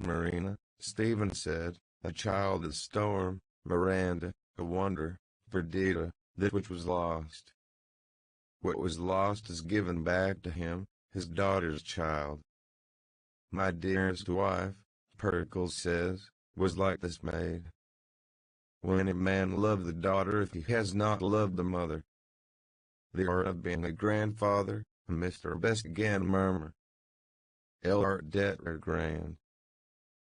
Marina, Stephen said, a child of storm, Miranda, a wonder, Perdita, that which was lost. What was lost is given back to him, his daughter's child. My dearest wife, Pericles says, was like this maid. Will any man love the daughter if he has not loved the mother? The art of being a grandfather, Mr. Best again murmured. Art det grand.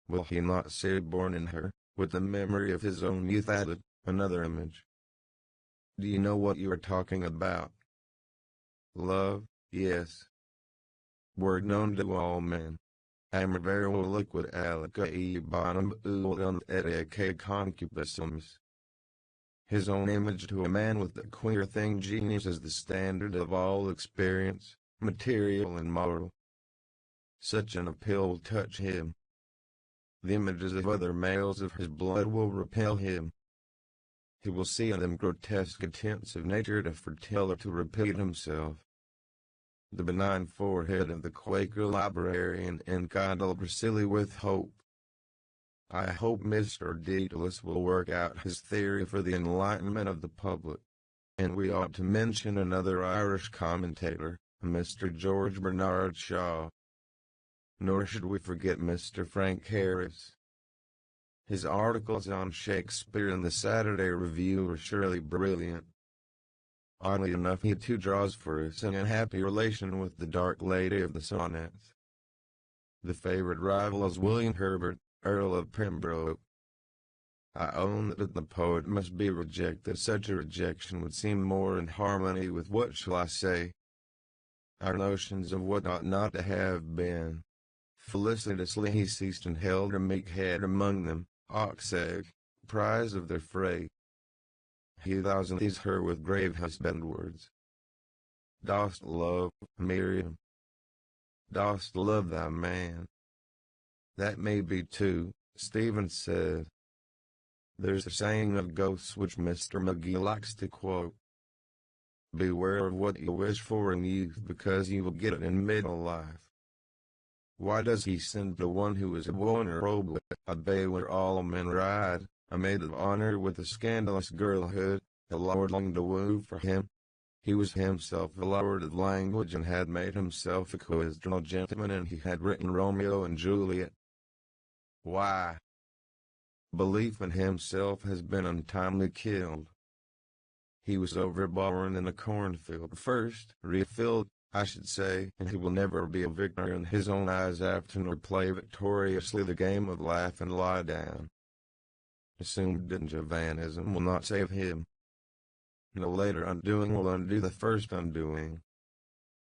Will he not say born in her, with the memory of his own youth added, another image? Do you know what you are talking about? Love, yes. Word known to all men. Amor vero liquid alica e bonum ulum et concupiscens. His own image to a man with the queer thing genius is the standard of all experience, material and moral. Such an appeal will touch him. The images of other males of his blood will repel him. He will see in them grotesque attempts of nature to foretell or to repeat himself. The benign forehead of the Quaker librarian enkindled Priscilla with hope. I hope Mr. Daedalus will work out his theory for the enlightenment of the public. And we ought to mention another Irish commentator, Mr. George Bernard Shaw. Nor should we forget Mr. Frank Harris. His articles on Shakespeare in the Saturday Review are surely brilliant. Oddly enough, he too draws for us an unhappy relation with the dark lady of the sonnets. The favorite rival is William Herbert, Earl of Pembroke. I own that the poet must be rejected. Such a rejection would seem more in harmony with, what shall I say, our notions of what ought not to have been. Felicitously he ceased and held a meek head among them, ox-egg, prize of their freight. He thousands her with grave husband words. Dost love, Miriam? Dost love thy man? That may be too, Stephen said. There's a saying of ghosts which Mr. McGee likes to quote. Beware of what you wish for in youth, because you will get it in middle life. Why does he send the one who is a vulnerable, a bay where all men ride, a maid of honor with a scandalous girlhood, a lordling to woo for him? He was himself a lord of language and had made himself a coadjutor gentleman, and he had written Romeo and Juliet. Why? Belief in himself has been untimely killed. He was overborn in a cornfield first, refilled, I should say, and he will never be a victor in his own eyes after nor play victoriously the game of laugh and lie down. Assumed Javanism will not save him. No later undoing will undo the first undoing.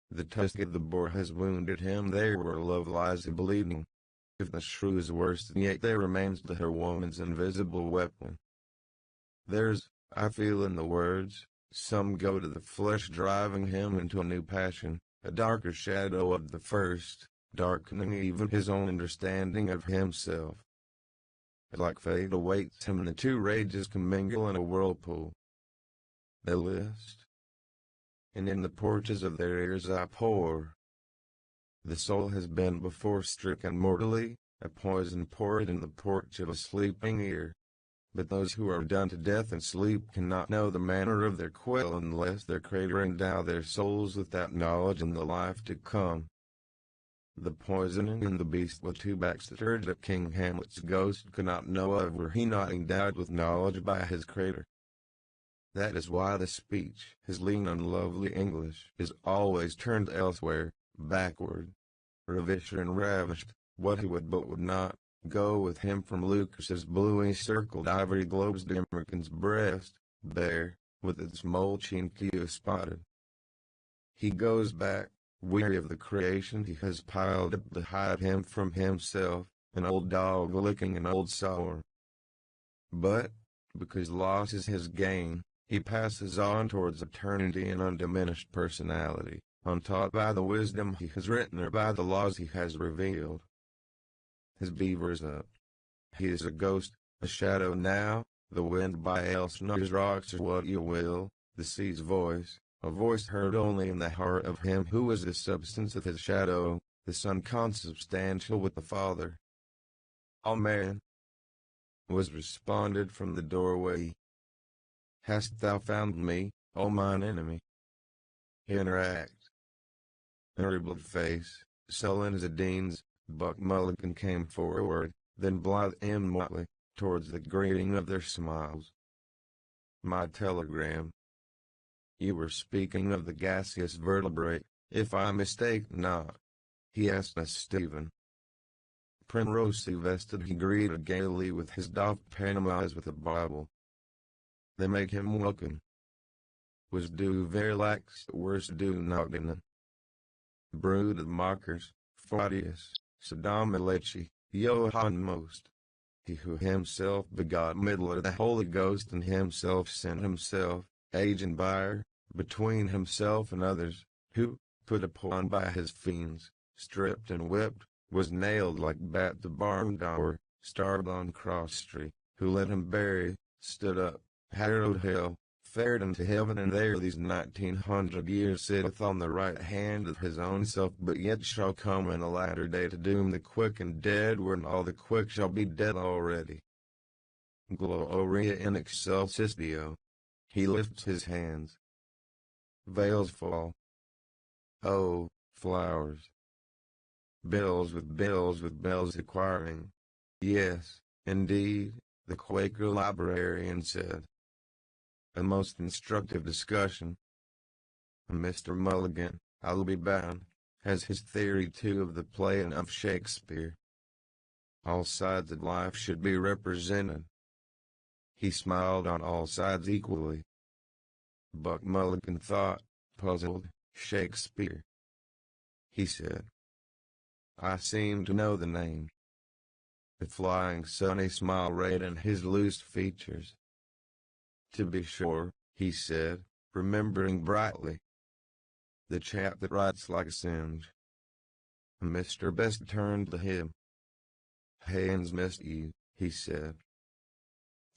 The tusk of the boar has wounded him there where love lies bleeding. If the shrew is worse, yet there remains to her woman's invisible weapon. There's, I feel in the words, some go to the flesh driving him into a new passion, a darker shadow of the first, darkening even his own understanding of himself. Like fate awaits him, and the two rages commingle in a whirlpool. They list, and in the porches of their ears I pour. The soul has been before stricken mortally, a poison poured in the porch of a sleeping ear. But those who are done to death and sleep cannot know the manner of their quell unless their Creator endow their souls with that knowledge in the life to come. The poisoning in the beast with two backs that urged that King Hamlet's ghost could not know of were he not endowed with knowledge by his Creator. That is why the speech, his lean unlovely English, is always turned elsewhere, backward. Ravished and ravished, what he would but would not, go with him from Lucas's bluey-circled ivory globes to Imrican's breast, bare, with its mole chinky spotted. He goes back, weary of the creation he has piled up to hide him from himself, an old dog licking an old sore. But, because loss is his gain, he passes on towards eternity in undiminished personality, untaught by the wisdom he has written or by the laws he has revealed. His beaver's up. He is a ghost, a shadow now, the wind by Elsinore's rocks or what you will, the sea's voice, a voice heard only in the heart of him who is the substance of his shadow, the Son consubstantial with the Father. Amen, was responded from the doorway. Hast thou found me, O mine enemy? Interact. Terrible face, sullen as a dean's, Buck Mulligan came forward, then blithe and motley, towards the greeting of their smiles. My telegram. You were speaking of the gaseous vertebrate, if I mistake not. He asked us Stephen. Primrosely vested he greeted gaily with his doffed Panama as with a Bible. They make him welcome. Was do verlax worse do nogdinan. Brood of mockers, Photius, Saddam Alechi, Johann most. He who himself begot middler the Holy Ghost and himself sent himself, agent buyer, between himself and others, who, put upon by his fiends, stripped and whipped, was nailed like bat to barn door, starved on cross tree, who let him bury, stood up, harrowed hell, fared into heaven, and there these 1900 years sitteth on the right hand of his own self, but yet shall come in a latter day to doom the quick and dead, when all the quick shall be dead already. Gloria in excelsis Deo. He lifts his hands. Veils fall. Oh, flowers. Bells with bells acquiring. Yes, indeed, the Quaker librarian said. A most instructive discussion. Mr. Mulligan, I'll be bound, has his theory too of the play and of Shakespeare. All sides of life should be represented. He smiled on all sides equally. Buck Mulligan thought, puzzled, Shakespeare. He said, I seem to know the name. The flying sunny smile rayed in his loose features. To be sure, he said, remembering brightly. The chap that writes like a singe. Mr. Best turned to him. Haynes missed you, he said.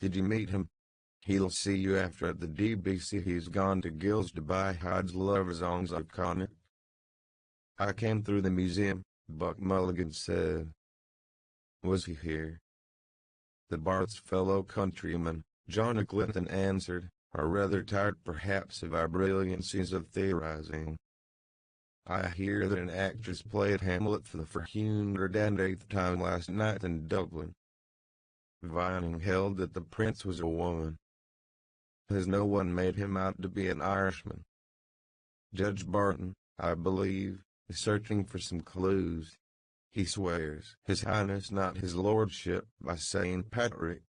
Did you meet him? He'll see you after at the DBC. He's gone to Gills to buy Hyde's Lover Songs iconic. I came through the museum, Buck Mulligan said. Was he here? The Bart's fellow countryman, John Clinton answered, are rather tired perhaps of our brilliancies of theorizing. I hear that an actress played Hamlet for the 408th time last night in Dublin. Vining held that the prince was a woman. Has no one made him out to be an Irishman? Judge Barton, I believe, is searching for some clues. He swears His Highness not his lordship by St. Patrick.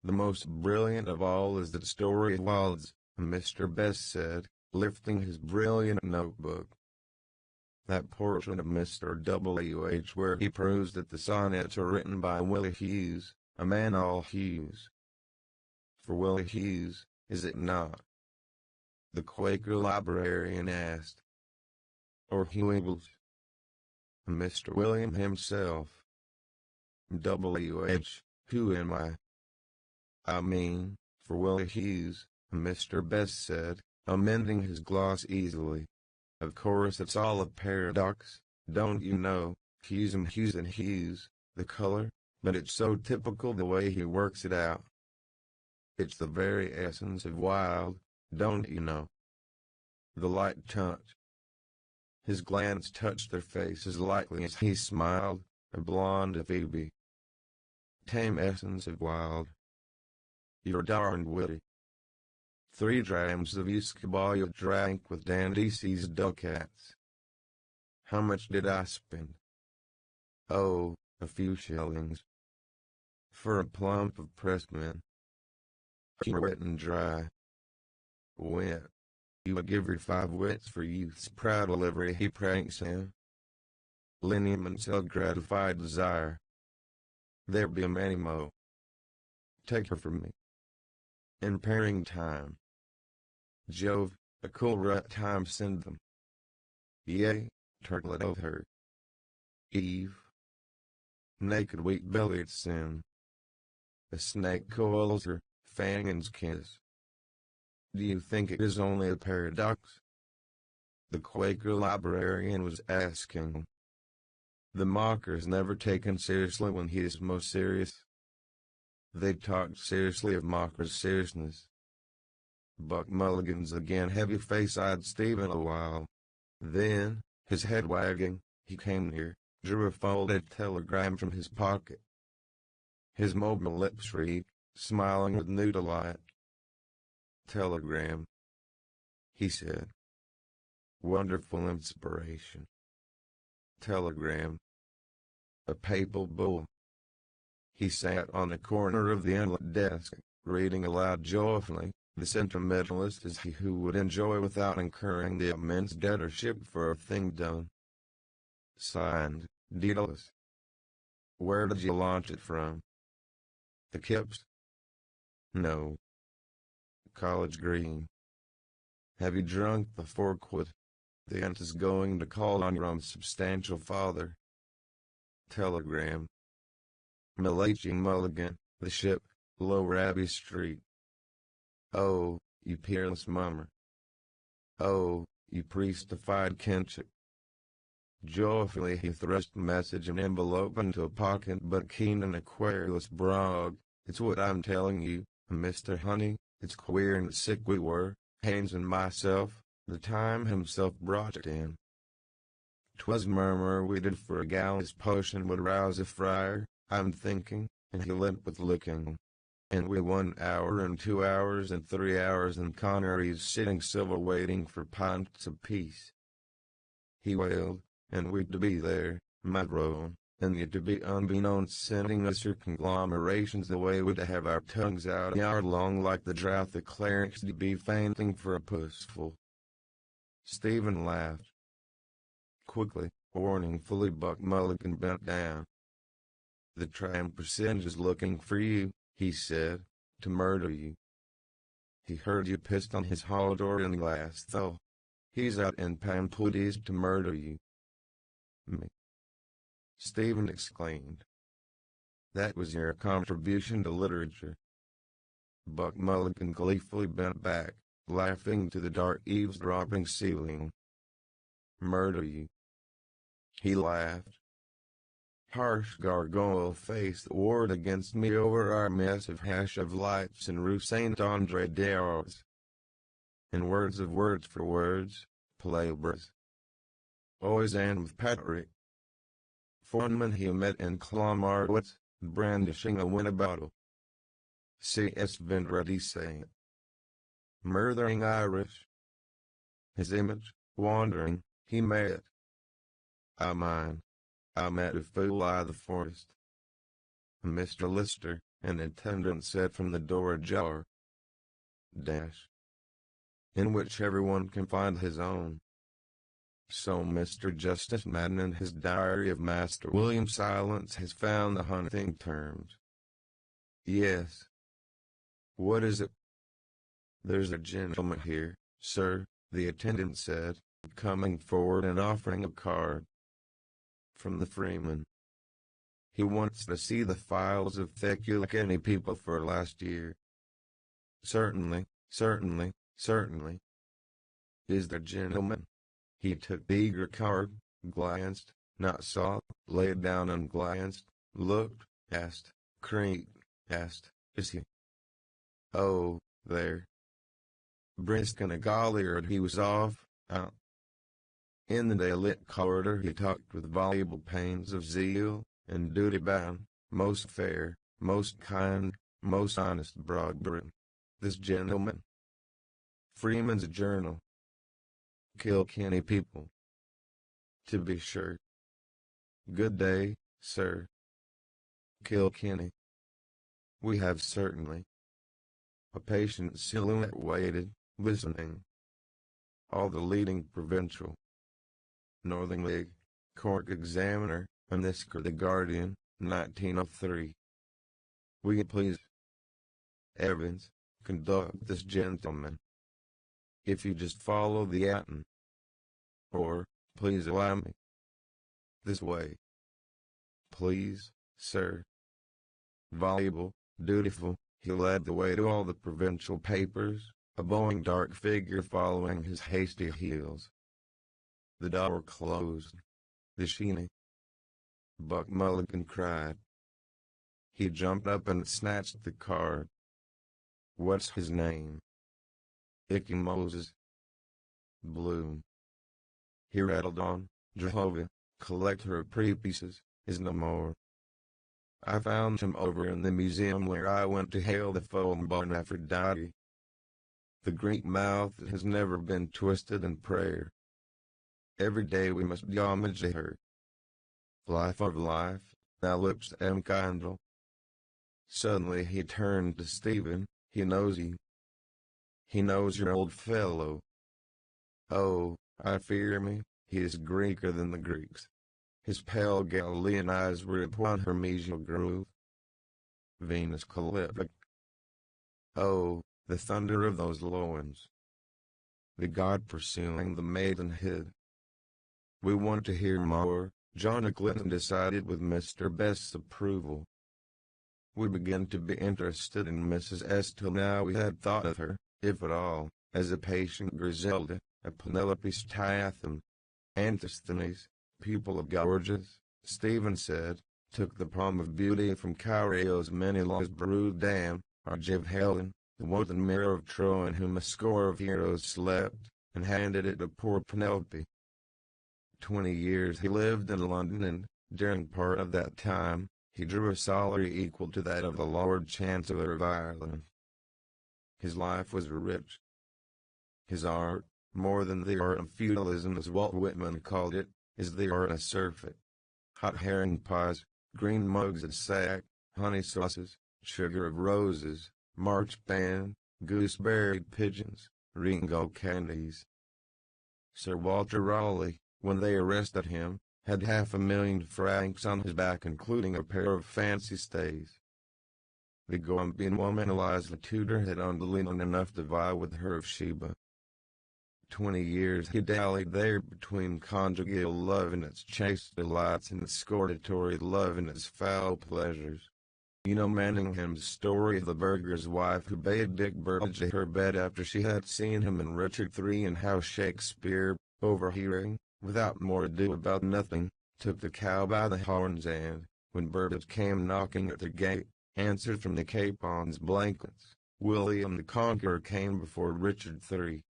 The most brilliant of all is that story of Wilde's, Mr. Best said, lifting his brilliant notebook. That portrait of Mr. W.H. where he proves that the sonnets are written by Willie Hughes, a man all Hughes. For Willie Hughes, is it not? The Quaker librarian asked. Or Hugh Ingalls? Mr. William himself. W.H., who am I? I mean, for Willie Hughes, Mr. Best said, amending his gloss easily. Of course it's all a paradox, don't you know, Hughes and Hughes and Hughes, the color, but it's so typical the way he works it out. It's the very essence of Wilde, don't you know? The light touch. His glance touched their faces lightly as he smiled, a blonde Phoebe. Tame essence of Wilde. You're darned witty. 3 drams of Escobar you drank with dandy seized ducats. How much did I spend? Oh, a few shillings. For a plump of pressmen. Wet and dry. Wet. You would give her 5 wits for youth's proud livery, he pranks him. Lineaments of gratified desire. There be a many mo. Take her from me. In pairing time. Jove, a cool rut time send them. Yea, turtlet of her. Eve. Naked weak-bellied sin. A snake coils her, fangins kiss. Do you think it is only a paradox? The Quaker librarian was asking. The mockers never taken seriously when he is most serious. They talked seriously of Mocker's seriousness. Buck Mulligan's again heavy face eyed Stephen a while. Then, his head wagging, he came near, drew a folded telegram from his pocket. His mobile lips read, smiling with new delight. "Telegram," he said. "Wonderful inspiration. Telegram. A papal bull." He sat on the corner of the inlet desk, reading aloud joyfully. The sentimentalist is he who would enjoy without incurring the immense debtorship for a thing done. Signed, Daedalus. Where did you launch it from? The Kips? No. College Green. Have you drunk the Forkwood? The aunt is going to call on your unsubstantial father. Telegram. Malachi Mulligan, The Ship, Lower Abbey Street. Oh, you peerless mummer. Oh, you priestified kinship. Joyfully he thrust message and envelope into a pocket but keen and a querulous brog. "It's what I'm telling you, Mr. Honey, it's queer and sick we were, Haynes and myself, the time himself brought it in. 'Twas murmur we did for a gallows potion would rouse a friar, I'm thinking, and he lit with looking. And we 1 hour and 2 hours and 3 hours in Connery's sitting civil waiting for pints of peace. He wailed, and we to be there, my drone, and you to be unbeknownst sending us your conglomerations the way we to have our tongues out yard long like the drought the clerics to be fainting for a pussful." Stephen laughed. Quickly, warningfully Buck Mulligan bent down. "The tram percentage is looking for you," he said, "to murder you. He heard you pissed on his hall door in last though. He's out in Pampooties to murder you." "Me?" Stephen exclaimed. "That was your contribution to literature." Buck Mulligan gleefully bent back, laughing to the dark eavesdropping ceiling. "Murder you." He laughed. Harsh gargoyle face that warred against me over our massive hash of lights in Rue Saint-André-des-Arts. In words of words for words, Palabras. Always and with Patrick. Foreman he met in Clonmarwitz, brandishing a Winnebago. C.S. Vendredi saying. Murdering Irish. His image, wandering, he met. I met a fool I the forest. Mr. Lister, an attendant said from the door ajar. In which everyone can find his own. So Mr. Justice Madden in his diary of Master William Silence has found the hunting terms. Yes. What is it? There's a gentleman here, sir, the attendant said, coming forward and offering a card. From the Freeman. He wants to see the files of Thekilakini people for last year. Certainly, certainly, certainly. Is the gentleman? He took the eager card, glanced, not saw, laid down and glanced, looked, asked, creaked, asked, is he? Oh, there. Brisk and a golliard he was off, out. In the day-lit corridor he talked with voluble pains of zeal, and duty-bound, most fair, most kind, most honest Broadburn. This gentleman. Freeman's Journal. Kilkenny people. To be sure. Good day, sir. Kilkenny. We have certainly. A patient silhouette waited, listening. All the leading provincial. Northern League, Cork Examiner, and Isker the Guardian, 1903. Will you please, Evans, conduct this gentleman? If you just follow the Atten. Or, please allow me. This way. Please, sir. Voluble, dutiful, he led the way to all the provincial papers, a bowing dark figure following his hasty heels. The door closed. The sheeny, Buck Mulligan cried. He jumped up and snatched the card. What's his name? Icky Moses. Bloom. He rattled on. Jehovah, collector of pre-pieces, is no more. I found him over in the museum where I went to hail the fallen born Aphrodite. The Greek mouth has never been twisted in prayer. Every day we must do homage to her. Life of life, thou lips am candle. Suddenly he turned to Stephen. He knows you. He knows your old fellow. Oh, I fear me, he is Greeker than the Greeks. His pale Galilean eyes were upon her mesial groove. Venus Calyptic. Oh, the thunder of those loins. The god pursuing the maiden hid. We want to hear more, John Clinton decided with Mr. Best's approval. We began to be interested in Mrs. S. Till now we had thought of her, if at all, as a patient Griselda, a Penelope Statham. Antisthenes, pupil of Gorgias, Stephen said, took the palm of beauty from Caureo's Menelaus brood dam, Argive Helen, the woven mirror of Troy in whom a score of heroes slept, and handed it to poor Penelope. 20 years he lived in London and, during part of that time, he drew a salary equal to that of the Lord Chancellor of Ireland. His life was rich. His art, more than the art of feudalism as Walt Whitman called it, is the art of surfeit. Hot herring pies, green mugs of sack, honey sauces, sugar of roses, marchpane, gooseberry pigeons, Ringo candies. Sir Walter Raleigh, when they arrested him, had 500,000 francs on his back including a pair of fancy stays. The Colombian woman Eliza Tudor had owned linen enough to vie with her of Sheba. 20 years he dallied there between conjugal love and its chaste delights and escortatory love and its foul pleasures. You know Manningham's story of the burgher's wife who bade Dick Burbage to her bed after she had seen him in Richard III, and how Shakespeare, overhearing, without more ado about nothing, took the cow by the horns and, when Burbage came knocking at the gate, answered from the capon's blankets. William the Conqueror came before Richard III.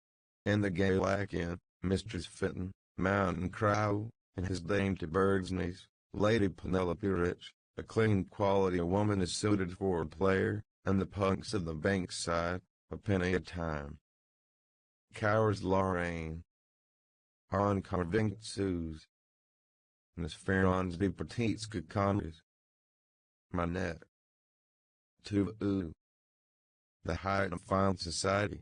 And the Galachian, Mistress Fitton, Mountain Crow, and his dame to bird's knees, Lady Penelope Rich, a clean quality a woman is suited for a player, and the punks of the Bankside, a penny a time. Cowers Lorraine. En carvingt Suze. Nes ferons de petites cocones. Manette. Tuvu. The height of fine society.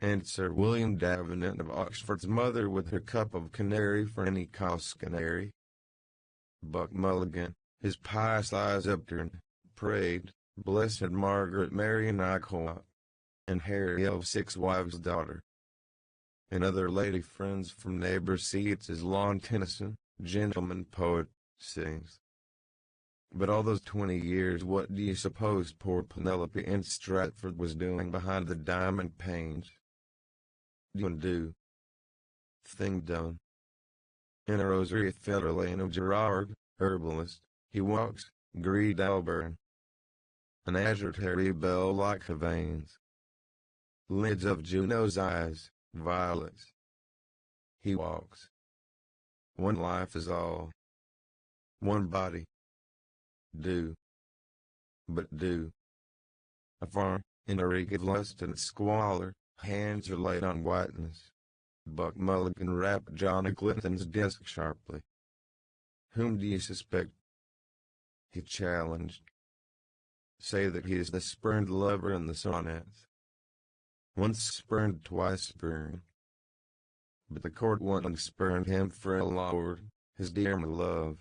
And Sir William Davenant of Oxford's mother with her cup of canary for any cause canary. Buck Mulligan, his pious eyes upturned, prayed, Blessed Margaret Mary Nycot, and Harry of Six Wives' daughter. And other lady friends from neighbor seats as Lon Tennyson, gentleman poet, sings. But all those 20 years, what do you suppose poor Penelope in Stratford was doing behind the diamond panes? Do. Thing done. In a rosary Federlane of Gerard, herbalist, he walks, Greed Alburn. An azure terry bell like her veins. Lids of Juno's eyes, violets. He walks. One life is all. One body. Do. But do. Afar, in a reek of lust and squalor, hands are laid on whiteness. Buck Mulligan rapped John Clinton's desk sharply. Whom do you suspect? He challenged. Say that he is the spurned lover in the sonnets. Once spurned, twice spurned. But the court once spurned him for a lord, his dear my love.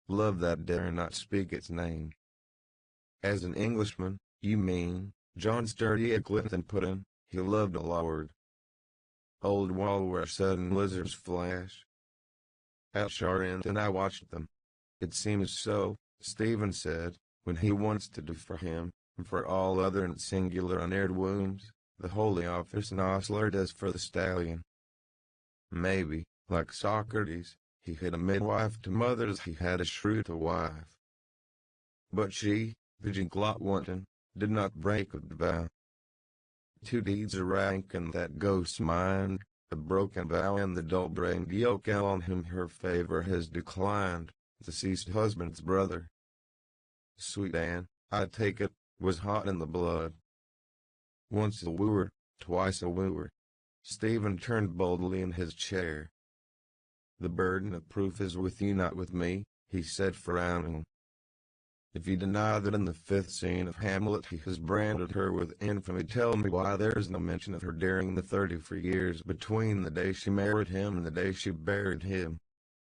Love that dare not speak its name. As an Englishman, you mean, John Sturdy Clinton put in, he loved a lord. Old wall where sudden lizards flash. At Charent and I watched them. It seems so, Stephen said, when he wants to do for him, and for all other and singular unaired wombs, the Holy Office and Osler does for the stallion. Maybe, like Socrates, He had a midwife to mothers, he had a shrew to wife. But she, the jinglot wanton, did not break the vow. Two deeds are rank in that ghost's mind, the broken vow and the dull-brained yoke on whom her favor has declined, deceased husband's brother. Sweet Anne, I take it, was hot in the blood. Once a wooer, twice a wooer. Stephen turned boldly in his chair. The burden of proof is with you, not with me, he said, frowning. If you deny that in the 5th scene of Hamlet he has branded her with infamy, tell me why there is no mention of her during the 34 years between the day she married him and the day she buried him.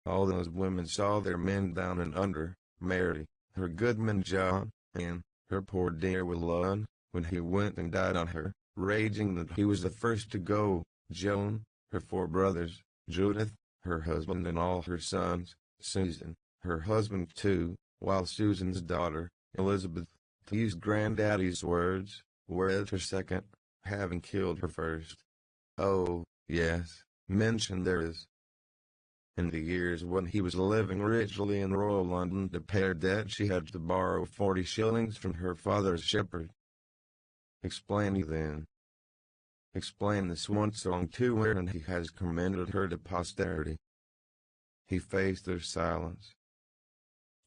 All those women saw their men down and under, Mary, her goodman John, and her poor dear Willon, when he went and died on her, raging that he was the first to go, Joan, her 4 brothers, Judith, her husband and all her sons, Susan, her husband too, while Susan's daughter, Elizabeth, to use Granddaddy's words, wed her second, having killed her first. Oh, yes, mention there is. In the years when he was living richly in royal London to pay her debt, she had to borrow 40 shillings from her father's shepherd. Explain you then. Explain the swan song to her, and he has commended her to posterity. He faced their silence.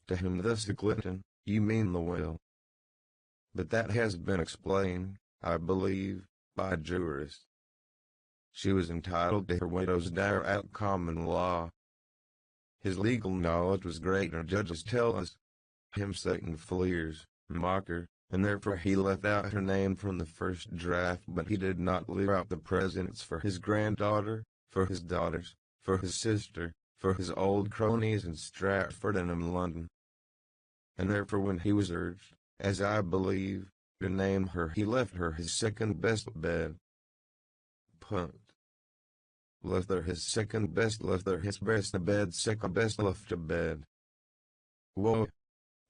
To whom thus the glutton, you mean the will. But that has been explained, I believe, by jurists. She was entitled to her widow's dower at common law. His legal knowledge was great, our judges tell us. Him Satan fleers, mocker, and therefore he left out her name from the first draft, but he did not leave out the presents for his granddaughter, for his daughters, for his sister, for his old cronies in Stratford and in London. And therefore when he was urged, as I believe, to name her, he left her his second best bed. Punt. Left her his second best, left her his best bed, second best left a bed. Whoa.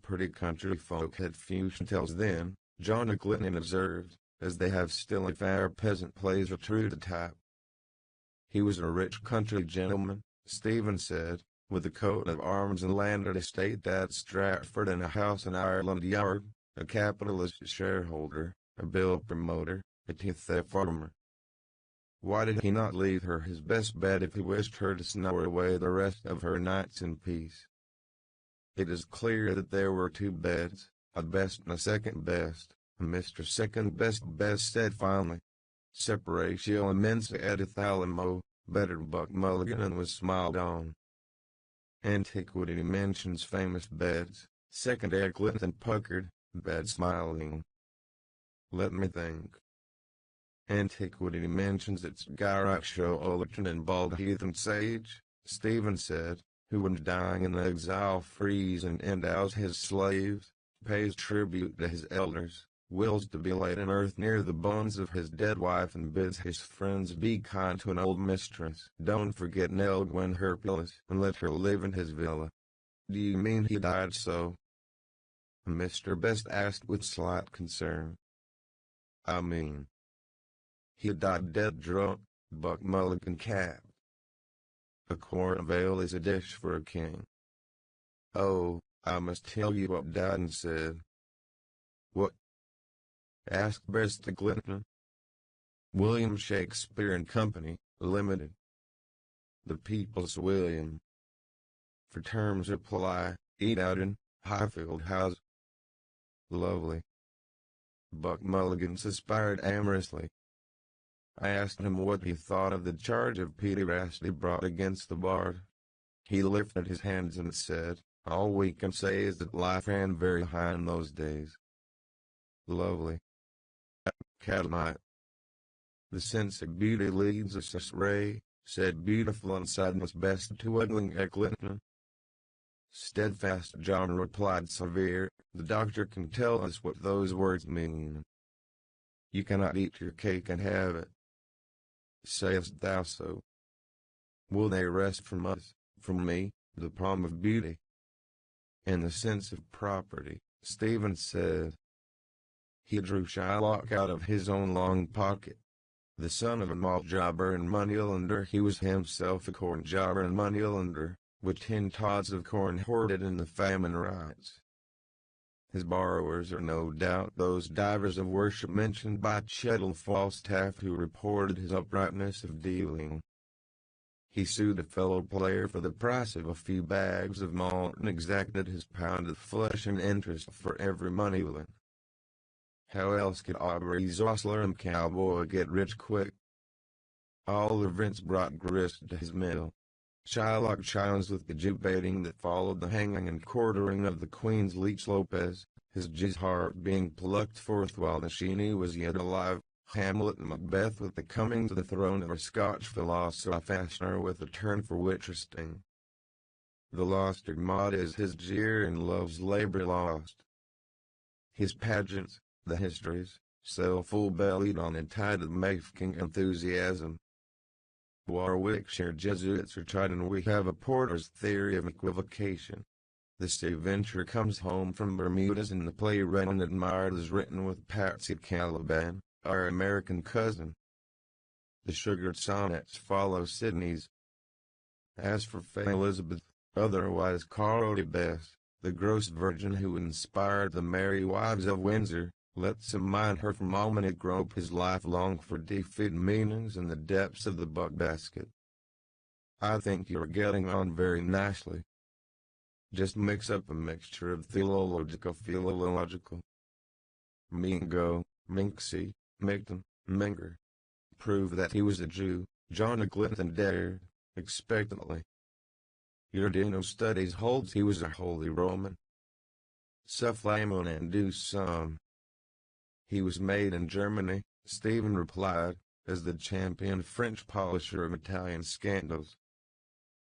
Pretty country folk had few tales then, John Glidden observed, as they have still if our peasant plays are true to type. He was a rich country gentleman, Stephen said, with a coat of arms and landed estate at Stratford and a house in Ireland Yard, a capitalist shareholder, a bill promoter, a teeth farmer. Why did he not leave her his best bed if he wished her to snore away the rest of her nights in peace? It is clear that there were 2 beds, a best and a second best, and Mr. Second Best said finally, Separatio immensa edith alamo, better Buck Mulligan, and was smiled on. Antiquity mentions famous beds, second Egglet and puckered, bed smiling. Let me think. Antiquity mentions its Gyraxo Ullerton and bald heathen sage, Stephen said, who when dying in exile frees and endows his slaves, pays tribute to his elders, wills to be laid in earth near the bones of his dead wife, and bids his friends be kind to an old mistress. Don't forget Nell Gwen Hercules, and let her live in his villa. Do you mean he died so? Mr. Best asked with slight concern. I mean, he died dead drunk, Buck Mulligan capped. A quart of ale is a dish for a king. Oh, I must tell you what Dowden said. What? Asked Best the Glitton. William Shakespeare and Company, Limited. The People's William. For terms apply, eat out in Highfield House. Lovely. Buck Mulligan suspired amorously. I asked him what he thought of the charge of pederasty brought against the bard. He lifted his hands and said, all we can say is that life ran very high in those days. Lovely. Catamite. The sense of beauty leads us astray, said beautiful and sadness best to ugly Eglington. Steadfast John replied severe, the doctor can tell us what those words mean. You cannot eat your cake and have it. Sayest thou so? Will they wrest from us, from me, the palm of beauty? And the sense of property, Stephen said. He drew Shylock out of his own long pocket. The son of a malt jobber and moneylender, he was himself a corn jobber and moneylender, with 10 tods of corn hoarded in the famine rites. His borrowers are no doubt those divers of worship mentioned by Chettle Falstaff who reported his uprightness of dealing. He sued a fellow player for the price of a few bags of malt and exacted his pound of flesh and interest for every moneylin. How else could Aubrey's ostler and cowboy get rich quick? All events brought grist to his mill. Shylock chimes with the Jew-baiting that followed the hanging and quartering of the Queen's Leech Lopez, his Jew's heart being plucked forth while the Sheeny was yet alive. Hamlet and Macbeth with the coming to the throne of a Scotch philosopher Fashioner with a turn for wit or sting. The lost Armada is his jeer and love's labor lost. His pageants, the histories, sail full-bellied on a tide of making enthusiasm. Warwickshire Jesuits are tried and we have a Porter's theory of equivocation. The sea venture comes home from Bermudas and the play read and admired is written with Patsy Caliban, our American cousin. The sugared sonnets follow Sidney's. As for Faye Elizabeth, otherwise Carly Bess, the gross virgin who inspired the Merry Wives of Windsor, let some mind her from almanac grope his life long for defeated meanings in the depths of the buck basket. I think you're getting on very nicely. Just mix up a mixture of philological. Mingo, Minxie, Migton, Minger. Prove that he was a Jew, John Glinton dared, expectantly. Your Dean of Studies holds he was a Holy Roman. Sufflamon and do some. He was made in Germany, Stephen replied, as the champion French polisher of Italian scandals.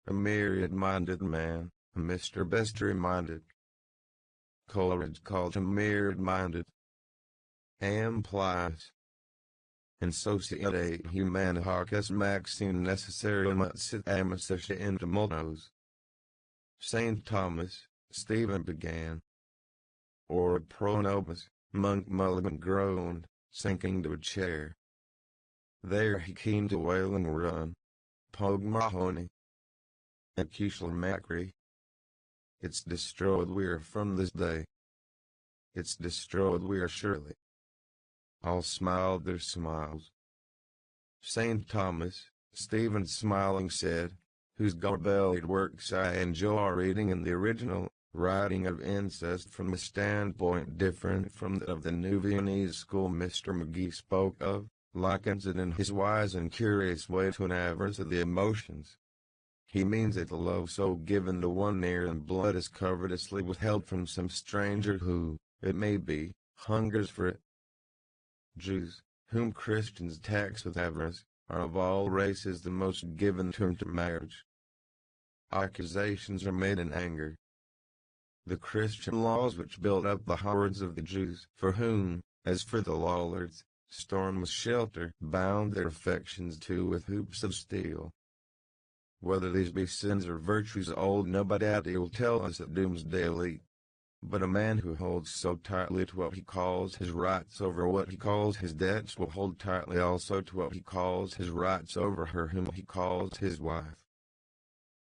A myriad-minded man, a Mr. Bester-minded. Coleridge called him myriad-minded. Amplies. In Societe Humana Harcus Maxime Necessarium sit amicus in tumultos. St. Thomas, Stephen began. Or pro nobis. Monk Mulligan groaned, sinking to a chair. There he came to wail and run. Pogue Mahoney. Acushla Macri. It's destroyed we are from this day. It's destroyed we are surely. All smiled their smiles. St. Thomas, Stephen smiling said, whose garbellied works I enjoy reading in the original, writing of incest from a standpoint different from that of the new Viennese school Mr. McGee spoke of, likens it in his wise and curious way to an avarice of the emotions. He means that the love so given to one near and blood is covetously withheld from some stranger who, it may be, hungers for it. Jews, whom Christians tax with avarice, are of all races the most given to marriage. Accusations are made in anger. The Christian laws which built up the hordes of the Jews, for whom, as for the Lollards, storm was shelter, bound their affections too with hoops of steel. Whether these be sins or virtues old nobody will tell us at doomsday elite. But a man who holds so tightly to what he calls his rights over what he calls his debts will hold tightly also to what he calls his rights over her whom he calls his wife.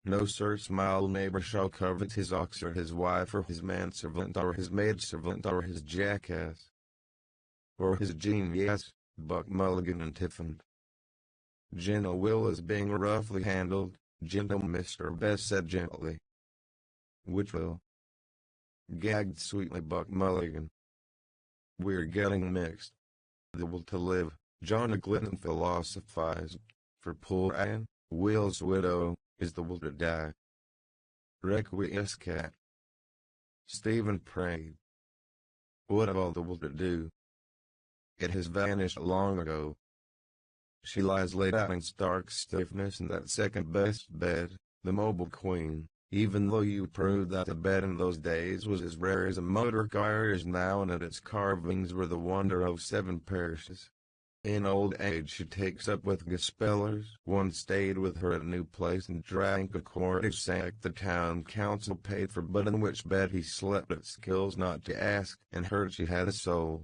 No smile neighbor shall covet his ox or his wife or his manservant or his maidservant or his jackass. Or his genius, Buck Mulligan and Tiffin. Gentle Will is being roughly handled, gentle Mr. Best said gently. Which will? Gagged sweetly Buck Mulligan. We're getting mixed. The will to live, John Glinton philosophized, for poor Anne, Will's widow, is the will to die. Requiescat. Stephen prayed. What of all the will to do? It has vanished long ago. She lies laid out in stark stiffness in that second-best bed, the mobile queen, even though you proved that the bed in those days was as rare as a motor car is now and that its carvings were the wonder of 7 parishes. In old age she takes up with Gospellers. One stayed with her at a new place and drank a quart of sack the town council paid for, but in which bed he slept at skills not to ask, and heard she had a soul.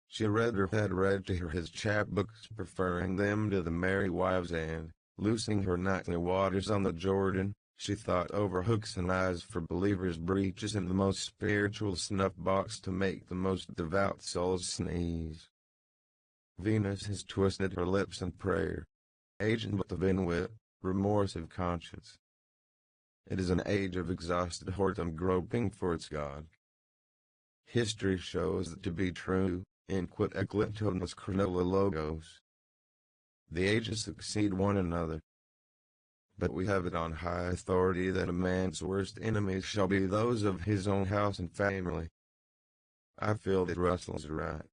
She had read to her his chapbooks, preferring them to the Merry Wives and, loosing her nightly waters on the Jordan, She thought over hooks and eyes for believers' breeches and the most spiritual snuff box to make the most devout souls sneeze. Venus has twisted her lips in prayer, agent with the vinwit, remorse of conscience. It is an age of exhausted whoredom groping for its God. History shows that to be true, in quid ecliptonos chronologos. The ages succeed one another. But we have it on high authority that a man's worst enemies shall be those of his own house and family. I feel that Russell's right.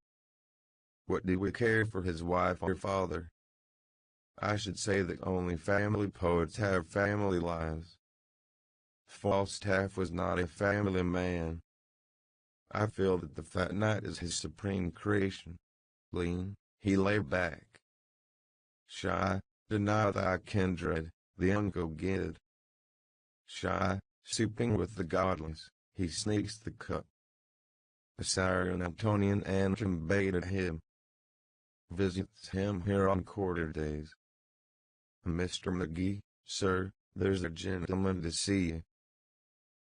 What do we care for his wife or father? I should say that only family poets have family lives. Falstaff was not a family man. I feel that the fat knight is his supreme creation. Lean, he lay back. Shy, deny thy kindred, the unco gid. Shy, souping with the godless, he sneaks the cup. A Syrian Antonian Antrim baited him. Visits him here on quarter days. Mr. McGee, sir, there's a gentleman to see you.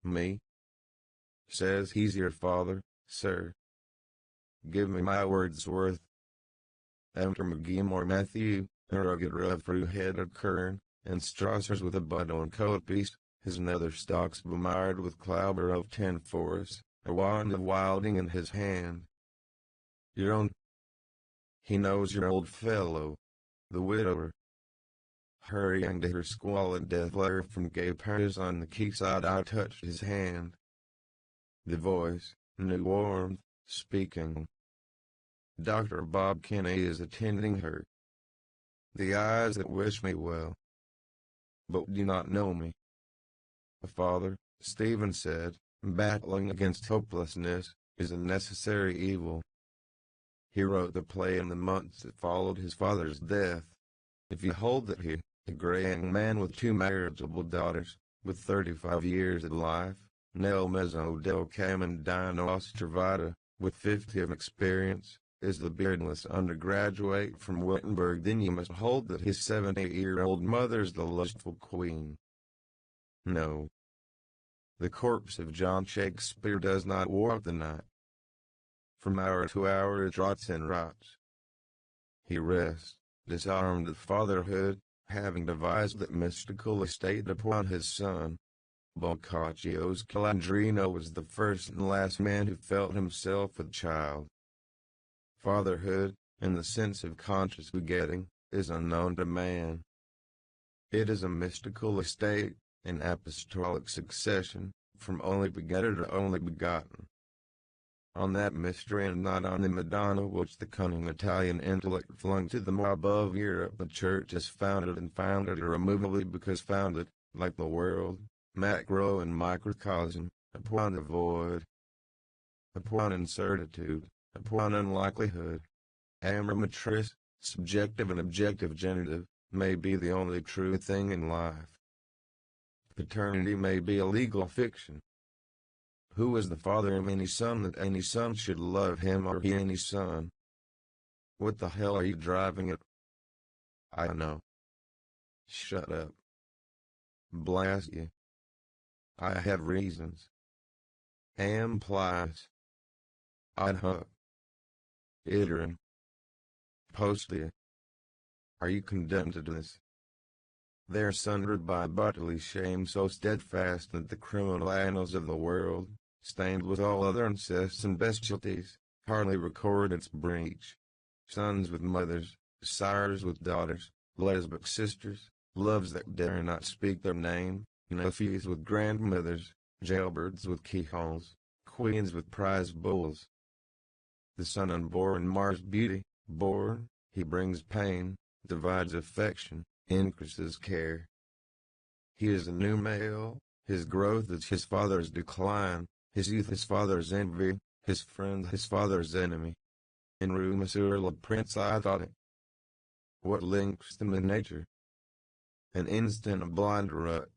Me? Says he's your father, sir. Give me my word's worth. Enter McGee or Matthew, a rugged rough-headed kern, and Strassers with a bundle coat piece, his nether stalks bemired with clouber of 10 forests, a wand of wilding in his hand. Your own. He knows your old fellow, the widower. Hurrying to her squalid death letter from gay Paris on the quayside, I touched his hand. The voice, new warmth, speaking. Dr. Bob Kinney is attending her. The eyes that wish me well, but do not know me. Father, Stephen said, battling against hopelessness is a necessary evil. He wrote the play in the months that followed his father's death. If you hold that he, a graying man with 2 marriageable daughters, with 35 years of life, nel mezzo del camen dino ostravata, with 50 of experience, is the beardless undergraduate from Wittenberg, then you must hold that his 70-year-old mother's the lustful queen. No. The corpse of John Shakespeare does not walk the night. From hour to hour it rots and rots. He rests, disarmed of fatherhood, having devised that mystical estate upon his son. Boccaccio's Calandrino was the first and last man who felt himself a child. Fatherhood, in the sense of conscious begetting, is unknown to man. It is a mystical estate, an apostolic succession, from only begetter to only begotten. On that mystery and not on the Madonna which the cunning Italian intellect flung to the mob of Europe, the Church is founded and founded irremovably because founded, like the world, macro and microcosm, upon the void, upon incertitude, upon unlikelihood. Amor matris, subjective and objective genitive, may be the only true thing in life. Paternity may be a legal fiction. Who is the father of any son that any son should love him or he any son? What the hell are you driving at? I know. Shut up. Blast you. I have reasons. Amplies. I'd hook. Iterum. Postia. Are you condemned to this? They are sundered by bodily shame so steadfast that the criminal annals of the world, stained with all other incests and bestialities, hardly record its breach. Sons with mothers, sires with daughters, lesbic sisters, loves that dare not speak their name, nephews with grandmothers, jailbirds with keyholes, queens with prize bulls. The son unborn mars beauty, born, he brings pain, divides affection, increases care. He is a new male, his growth is his father's decline, his youth his father's envy, his friend his father's enemy. In Rue Monsieur le Prince I thought it. What links them in nature? An instant of blind rut.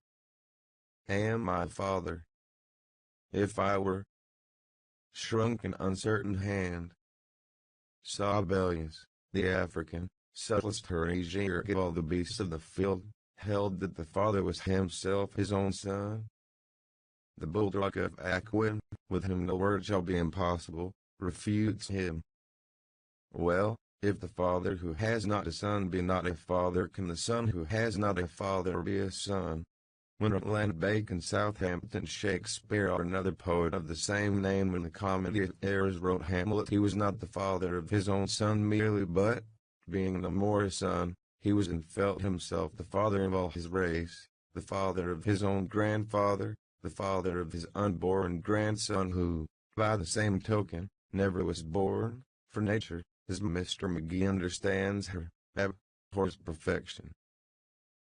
Am my father? If I were shrunken uncertain hand. Sabellius, the African, subtlest heresier of all the beasts of the field, held that the Father was himself his own Son? The bulwark of Aquin, with whom no word shall be impossible, refutes him. Well, if the Father who has not a Son be not a Father, can the Son who has not a Father be a Son? When Orlando Bacon, Southampton, Shakespeare, or another poet of the same name in the Comedy of Errors wrote Hamlet, he was not the father of his own son merely, but, being no more a son, he was and felt himself the father of all his race, the father of his own grandfather, the father of his unborn grandson who, by the same token, never was born, for nature, as Mr. McGee understands her, abhors perfection.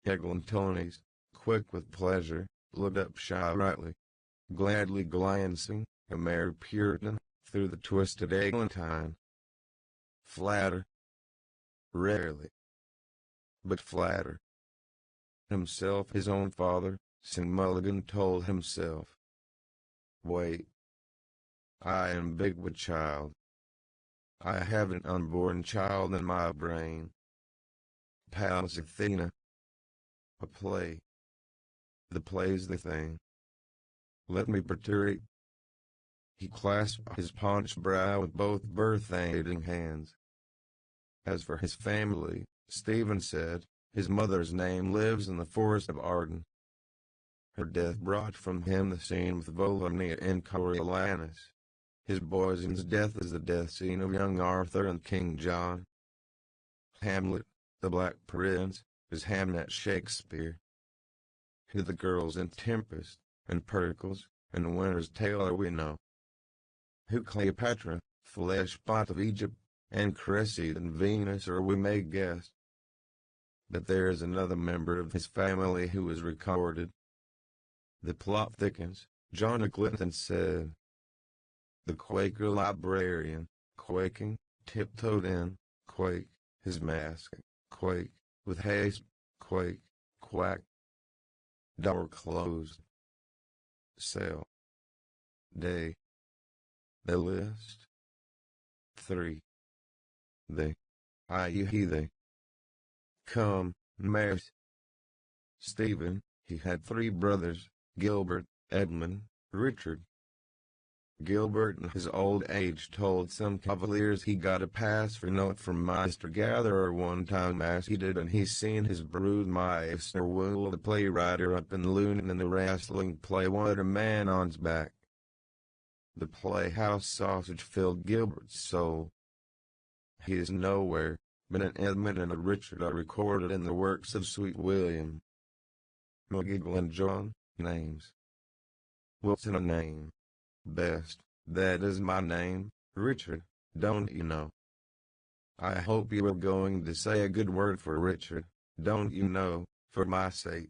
Eglintones, quick with pleasure, looked up shyly, gladly glancing, a mere Puritan, through the twisted eglantine. Flatter. Rarely. But flatter. Himself his own father, St. Mulligan told himself. Wait. I am big with child. I have an unborn child in my brain. Pallas Athena. A play. The play's the thing. Let me perturate. He clasped his paunched brow with both birth-aiding hands. As for his family, Stephen said, his mother's name lives in the forest of Arden. Her death brought from him the scene with Volumnia and Coriolanus. His boy's death is the death scene of young Arthur and King John. Hamlet, the Black Prince, is Hamnet Shakespeare. Who the girls in Tempest, and Pericles, and Winter's Tale are we know. Who Cleopatra, flesh-pot of Egypt, and Cressid and Venus are we may guess. But there is another member of his family who is recorded. The plot thickens, John of Clinton said. The Quaker librarian, quaking, tiptoed in, quake, his mask, quake, with haste, quake, quack. Door closed. Cell. Day. The list. 3. They. He they. Come, Mares. Stephen, he had 3 brothers, Gilbert, Edmund, Richard. Gilbert in his old age told some cavaliers he got a pass for note from Meister Gatherer one time as he did, and he seen his brood Meister Wool the playwright up in Lunin in the wrestling play What a Man On's Back. The playhouse sausage filled Gilbert's soul. He is nowhere, but an Edmund and a Richard are recorded in the works of Sweet William. McGee and John, names. Wilson a name. Best, that is my name, Richard, don't you know? I hope you are going to say a good word for Richard, don't you know, for my sake.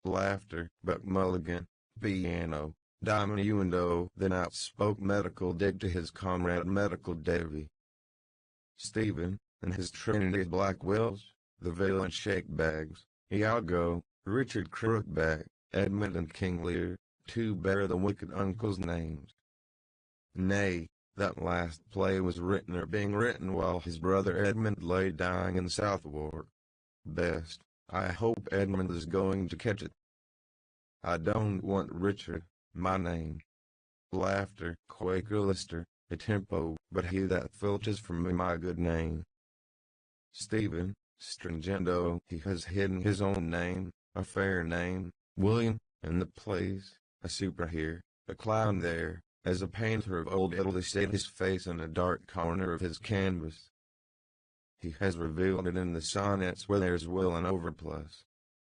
Laughter, Buck Mulligan, piano, diminuendo, then outspoke medical dig to his comrade Medical Davy. Stephen, and his trinity of black wills, the villain shake bags, Iago, Richard Crookback, Edmund and King Lear, 2 bear the wicked uncle's names. Nay, that last play was written or being written while his brother Edmund lay dying in Southwark. Best, I hope Edmund is going to catch it. I don't want Richard, my name. Laughter, Quaker Lister, a tempo, but he that filches from me my good name. Stephen, stringendo, he has hidden his own name, a fair name, William, in the plays. A super here, a clown there, as a painter of old Italy set his face in a dark corner of his canvas. He has revealed it in the sonnets where there's will and overplus.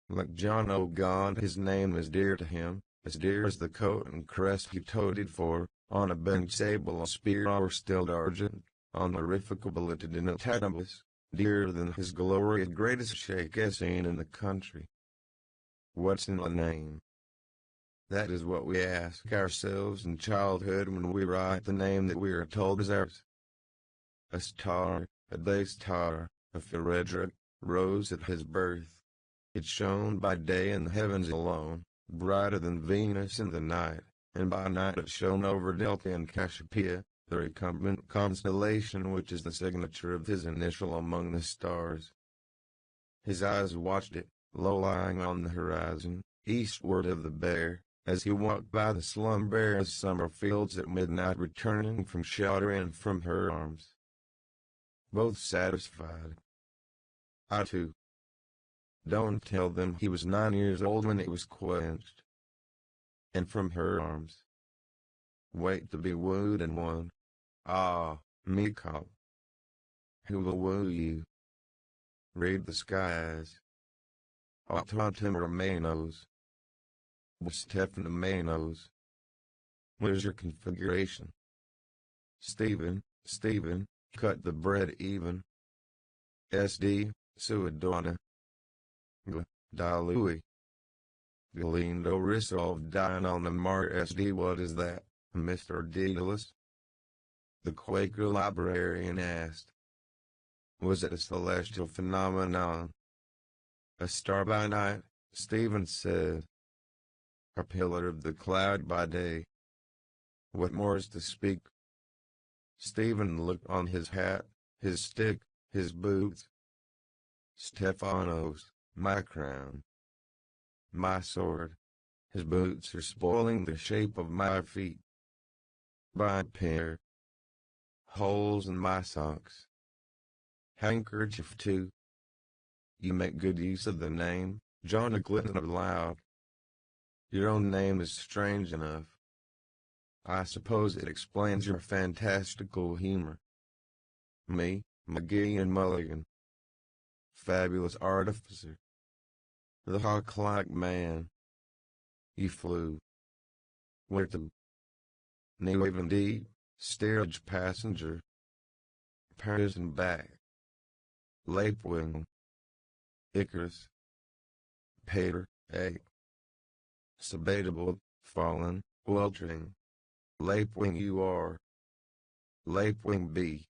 Like John O'Gaunt his name is dear to him, as dear as the coat and crest he toted for, on a bench sable a spear or stilled argent, honorificability denotatis, dearer than his glorious greatest shake scene in the country. What's in a name? That is what we ask ourselves in childhood when we write the name that we are told is ours. A star, a day star, a Frederick, rose at his birth. It shone by day in the heavens alone, brighter than Venus in the night, and by night it shone over Delta and Cassiopeia, the recumbent constellation which is the signature of his initial among the stars. His eyes watched it, low-lying on the horizon, eastward of the Bear, as he walked by the slumberous summer fields at midnight, returning from shelter and from her arms. Both satisfied. I too. Don't tell them he was 9 years old when it was quenched. And from her arms. Wait to be wooed and won. Ah, Miko. Who will woo you? Read the skies. Automanos. Stefanomanos. Where's your configuration? Stephen, cut the bread even. SD, Suadona. Dalui. Galindo Risov dying on the Mar SD. What is that, Mr. Daedalus? The Quaker librarian asked. Was it a celestial phenomenon? A star by night, Stephen said. A pillar of the cloud by day. What more is to speak? Stephen looked on his hat, his stick, his boots. Stephanos, my crown. My sword. His boots are spoiling the shape of my feet. By a pair. Holes in my socks. Handkerchief too. You make good use of the name, John Clinton aloud. Your own name is strange enough. I suppose it explains your fantastical humor. Me, McGee and Mulligan. Fabulous artificer. The hawk-like man. You flew. Where to? New Haven Deep, steerage passenger. Paris and back. Lapewing. Icarus. Pater, A. Sabatable, fallen, weltering. Lapewing you are. Lapewing B.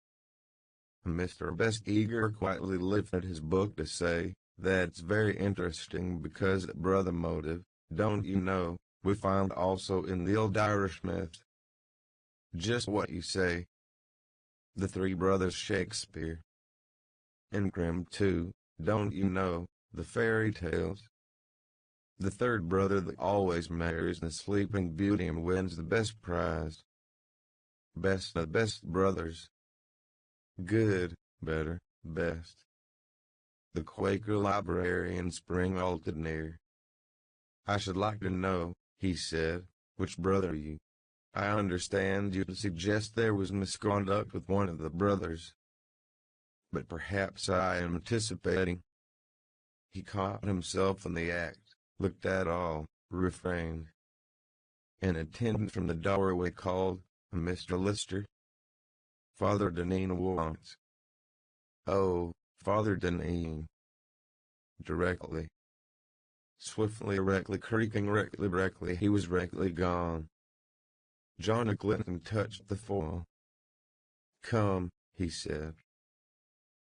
Mr. Best Eager quietly lifted his book to say, that's very interesting because at Brother Motive, don't you know, we find also in the old Irish myth. Just what you say. The three brothers Shakespeare. And Grimm too, don't you know, the fairy tales. The third brother that always marries the sleeping beauty and wins the best prize. Best of best brothers. Good, better, best. The Quaker librarian spring halted near. I should like to know, he said, which brother you. I understand you to suggest there was misconduct with one of the brothers. But perhaps I am anticipating. He caught himself in the act, looked at all, refrained. An attendant from the doorway called, Mr. Lister. Father Deneen wants. Oh, Father Deneen. Directly. Swiftly, erectly, creaking, rectly, he was rectly gone. John Clinton touched the foil. Come, he said.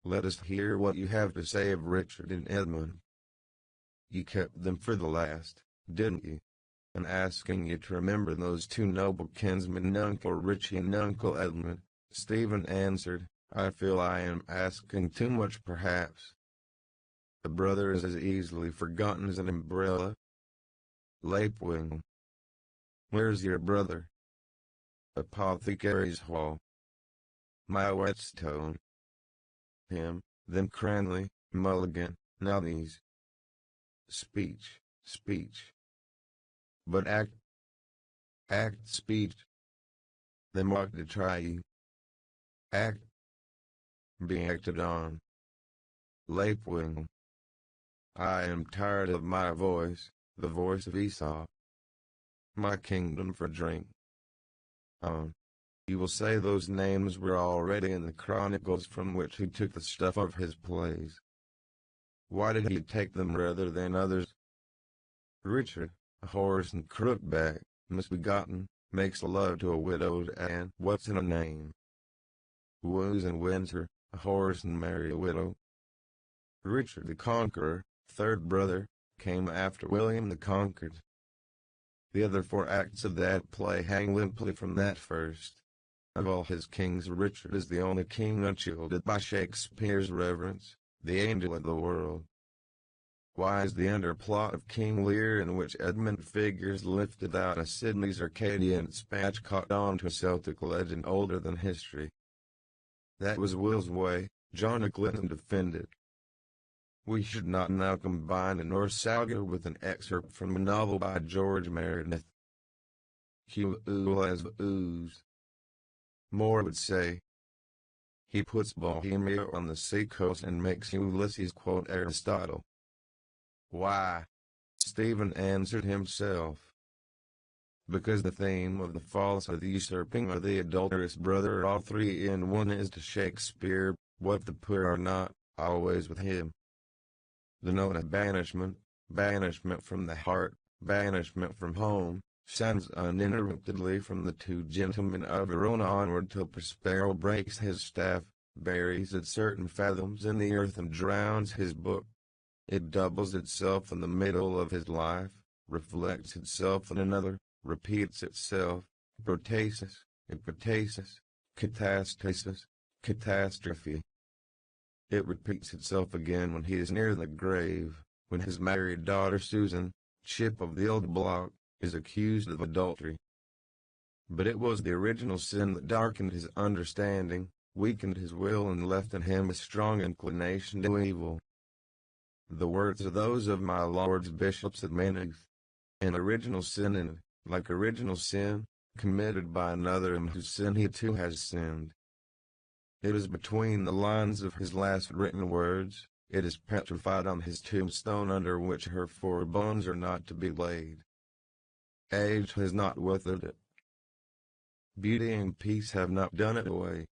Let us hear what you have to say of Richard and Edmund. You kept them for the last, didn't you? And asking you to remember those two noble kinsmen, Uncle Richie and Uncle Edmund, Stephen answered, I feel I am asking too much perhaps. A brother is as easily forgotten as an umbrella. Lapewing. Where's your brother? Apothecary's Hall. My whetstone. Him, then Cranley, Mulligan, now these. Speech. But act, speech. They mark to try you. Act. Be acted on. Lapewing. I am tired of my voice, the voice of Esau. My kingdom for drink. You will say those names were already in the chronicles from which he took the stuff of his plays. Why did he take them rather than others? Richard, a horse and crookback, misbegotten, makes love to a widowed and what's in a name? Woos and wins her, a horse and marry a widow. Richard the Conqueror, third brother, came after William the Conquered. The other four acts of that play hang limply from that first. Of all his kings, Richard is the only king unshielded by Shakespeare's reverence, the angel of the world. Why is the underplot of King Lear, in which Edmund figures lifted out of Sydney's Arcadian dispatch, caught on to a Celtic legend older than history? That was Will's way, John Clinton defended. We should not now combine a Norse saga with an excerpt from a novel by George Meredith. Has oozed. More would say. He puts Bohemia on the seacoast and makes Ulysses quote Aristotle. Why? Stephen answered himself. Because the theme of the false or the usurping or the adulterous brother, all three in one, is to Shakespeare what the poor are not, always with him. The note of banishment, banishment from the heart, banishment from home, sounds uninterruptedly from the two gentlemen of Verona onward till Prospero breaks his staff, buries it certain fathoms in the earth and drowns his book. It doubles itself in the middle of his life, reflects itself in another, repeats itself, protasis, hypotasis, catastasis, catastrophe. It repeats itself again when he is near the grave, when his married daughter Susan, chip of the old block, is accused of adultery. But it was the original sin that darkened his understanding, weakened his will, and left in him a strong inclination to evil. The words are those of my lords bishops at Maynooth. An original sin, and, like original sin, committed by another in whose sin he too has sinned. It is between the lines of his last written words, it is petrified on his tombstone, under which her four bones are not to be laid. Age has not withered it. Beauty and peace have not done it away.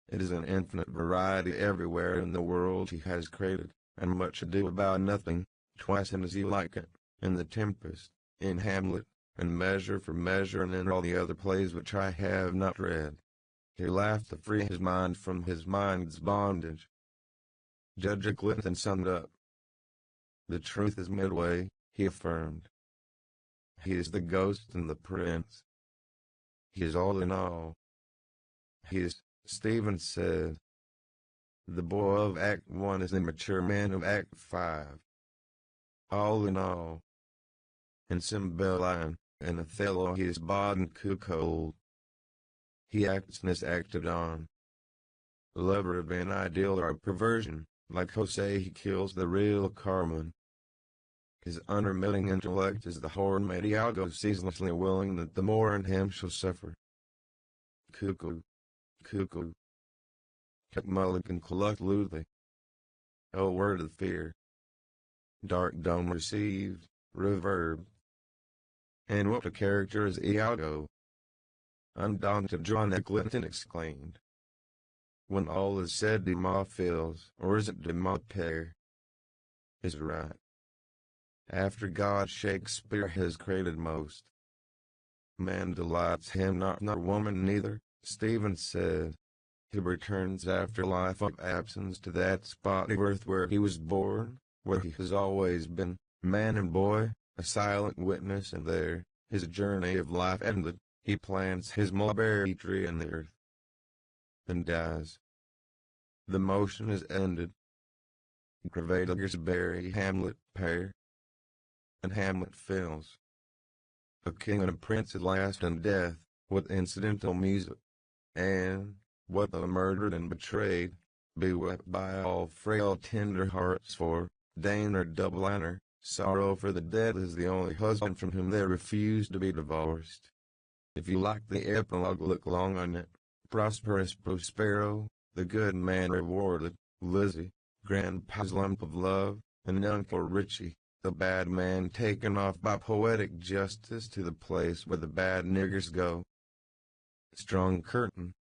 It is an infinite variety everywhere in the world he has created, and much ado about nothing, twice and as he like it, in The Tempest, in Hamlet, and Measure for Measure, and in all the other plays which I have not read. He laughed to free his mind from his mind's bondage. Judge Clinton summed up. The truth is midway, he affirmed. He is the ghost and the prince. He is all in all. He is, Stephen said. The boy of Act 1 is the mature man of Act 5. All in all. In Cymbeline and Othello he is bod and cuckold. He acts and is acted on. Lover of an ideal or a perversion, like Jose he kills the real Carmen. His unremitting intellect is the horn made Iago ceaselessly willing that the more in him shall suffer. Cuckoo, cuckoo. Mulligan cluck lutely. O word of fear. Dark dome received, reverb. And what a character is Iago! Undaunted John Clinton exclaimed. When all is said, de ma fails, or is it de ma pere? Is right. After God, Shakespeare has created most. Man delights him not, nor woman neither, Stephen said. He returns after life of absence to that spot of earth where he was born, where he has always been, man and boy, a silent witness, and there, his journey of life ended, he plants his mulberry tree in the earth, and dies. The motion is ended. Crevators bury Hamlet pair, and Hamlet fills. A king and a prince at last, and death, with incidental music, and, what though murdered and betrayed, be wept by all frail tender hearts, for, Dane or Dubliner, sorrow for the dead is the only husband from whom they refuse to be divorced. If you like the epilogue, look long on it. Prosperous Prospero, the good man rewarded, Lizzie, grandpa's lump of love, and Uncle Richie, the bad man taken off by poetic justice to the place where the bad niggers go. Strong curtain.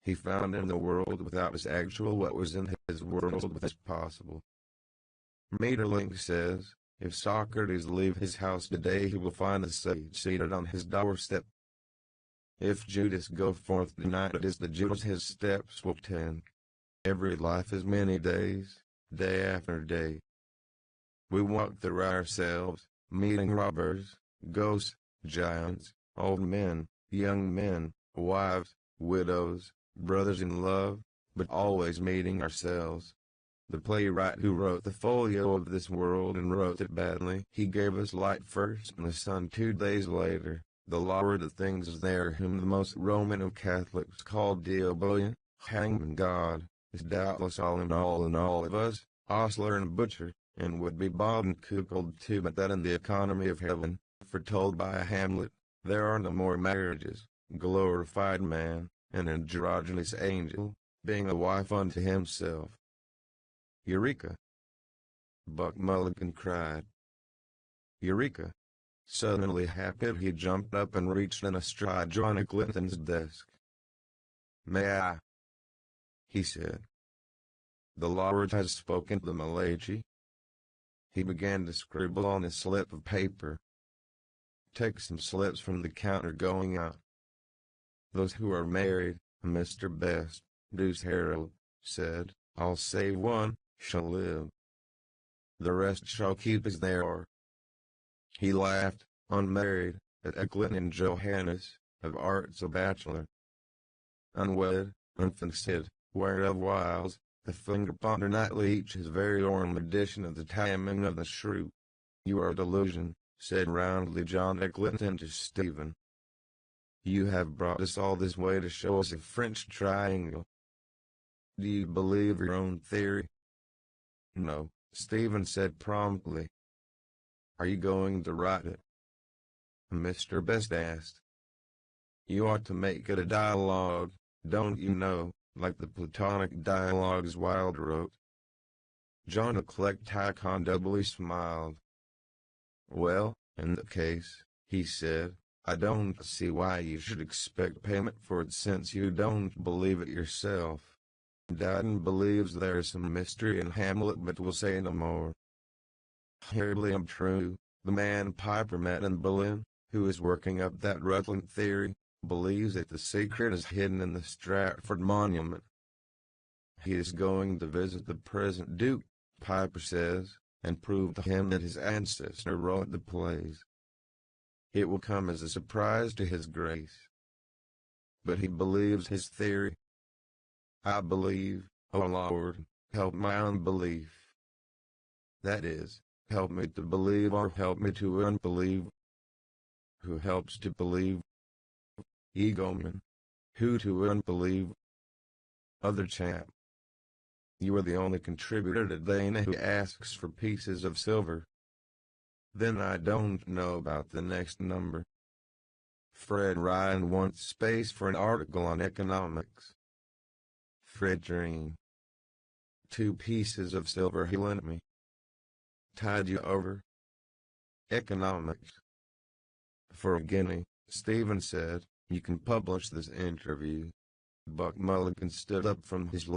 He found in the world without us actual what was in his world with us possible. Maeterlinck says, if Socrates leave his house today he will find the sage seated on his doorstep. If Judas go forth tonight it is the Judas his steps will tend. Every life is many days, day after day. We walk through ourselves, meeting robbers, ghosts, giants, old men, young men, wives, widows, brothers in love, but always meeting ourselves. the playwright who wrote the folio of this world and wrote it badly. He gave us light first and the sun 2 days later. The Lord of things is there whom the most Roman of Catholics call Diabolian, hangman God, is doubtless all in all of us, ostler and butcher, and would be bought and cuckolded too, but that in the economy of heaven, foretold by a Hamlet, there are no more marriages, glorified man, an androgynous angel, being a wife unto himself. Eureka! Buck Mulligan cried. Eureka! Suddenly happy, he jumped up and reached in a stride John Clinton's desk. "May I?" he said. "The Lord has spoken to my lady." He began to scribble on a slip of paper. "Take some slips from the counter going out. Those who are married," Mr. Best, Deuce Harold, said, "I'll save one, shall live. The rest shall keep as they are." He laughed, unmarried, at Eklund and Johannes, of arts a bachelor. Unwed, unfianced, whereof whiles, the finger ponder nightly each his very own edition of the timing of the shrew. "You are a delusion," said roundly John Clinton to Stephen. "You have brought us all this way to show us a French triangle. Do you believe your own theory?" "No," Stephen said promptly. "Are you going to write it?" Mr. Best asked. "You ought to make it a dialogue, don't you know, like the Platonic dialogues Wilde wrote." John Clecticon doubly smiled. "Well, in that case," he said, "I don't see why you should expect payment for it since you don't believe it yourself. Dryden believes there is some mystery in Hamlet, but will say no more. Terribly untrue. The man Piper met in Berlin, who is working up that Rutland theory, believes that the secret is hidden in the Stratford Monument. He is going to visit the present Duke, Piper says, and prove to him that his ancestor wrote the plays. It will come as a surprise to his grace. But he believes his theory. I believe, O Lord, help my unbelief. That is, help me to believe or help me to unbelieve. Who helps to believe? Egoman. Who to unbelieve? Other chap. You are the only contributor to Dana who asks for pieces of silver. Then I don't know about the next number. Fred Ryan wants space for an article on economics. Fred dreamed. 2 pieces of silver he lent me. Tide you over. Economics. For a guinea, Stephen said, you can publish this interview. Buck Mulligan stood up from his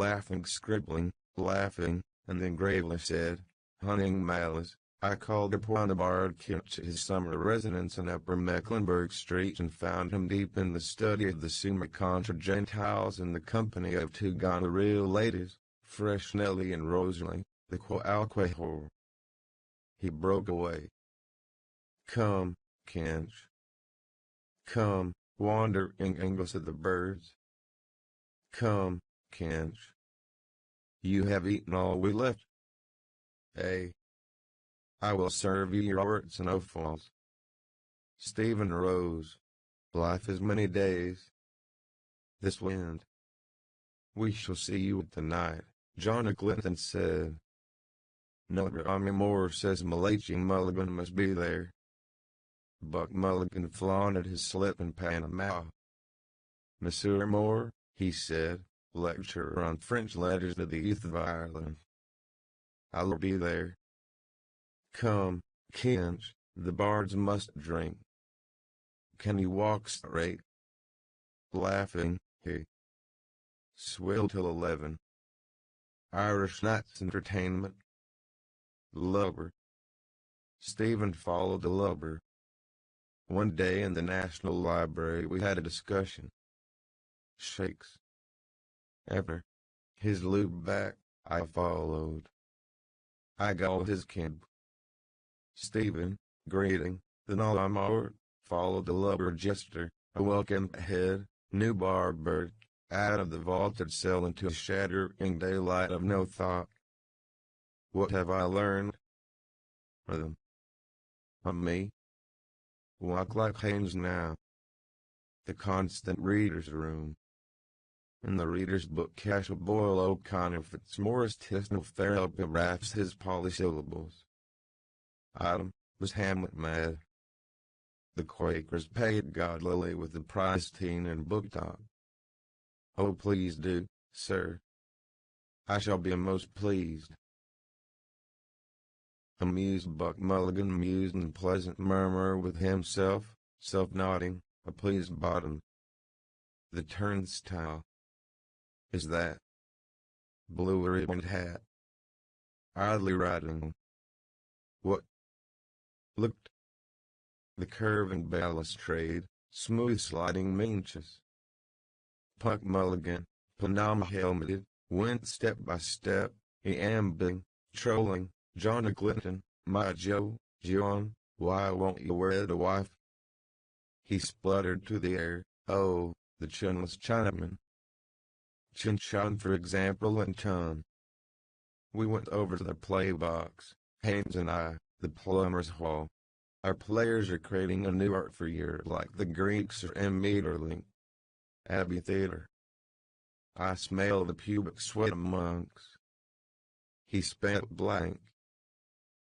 scribbling, laughing, and then gravely said, hunting malice, I called upon Bard Kinch at his summer residence in Upper Mecklenburg Street and found him deep in the study of the Summa Contra Gentiles in the company of 2 gonorrhea ladies, Fresh Nellie and Rosalie, the Qualquejor. He broke away. Come, Kinch. Come, wandering English of the birds. Come, Kinch. You have eaten all we left. Eh? I will serve you your orts and offals. Stephen rose. Life is many days. This wind. We shall see you tonight, John Clinton said. No, Moore says Malachi Mulligan must be there. Buck Mulligan flaunted his slip in Panama. Monsieur Moore, he said, lecturer on French letters to the youth of Ireland. I'll be there. Come, Kinch, the bards must drink. Can you walk straight? Laughing, he. Swill till 11. Irish nights entertainment. Lubber. Stephen followed the lubber. One day in the National Library we had a discussion. Shakes. Ever. His lube back, I followed. I got his camp. Stephen, greeting, then all I'm out, followed the lubber jester, a welcome head, new barbed, out of the vaulted cell into a shattering daylight of no thought. What have I learned from them? From me? Walk like Haynes now. The constant reader's room. In the reader's book Cashel Boyle O'Connor Fitzmaurice Tisnell Farrell paragraphs his polysyllables. Item, was Hamlet mad? The Quakers paid God Lily with the prize teen and book talk. Oh please do, sir. I shall be most pleased. Amused Buck Mulligan mused in pleasant murmur with himself, self-nodding, a pleased bottom. The turnstile. Is that blue ribboned hat? Idly riding. What? Looked. The curving balustrade, smooth sliding minches. Puck Mulligan, Panama helmeted, went step by step, ambling, trolling, John a Clinton, my Joe, John, why won't you wed a wife? He spluttered to the air, oh, the chinless Chinaman. Chin-chon for example and chun. We went over to the play box, Haynes and I, the plumber's hall. Our players are creating a new art for year like the Greeks or Metterling. Abbey Theater. I smell the pubic sweat of monks. He spent blank.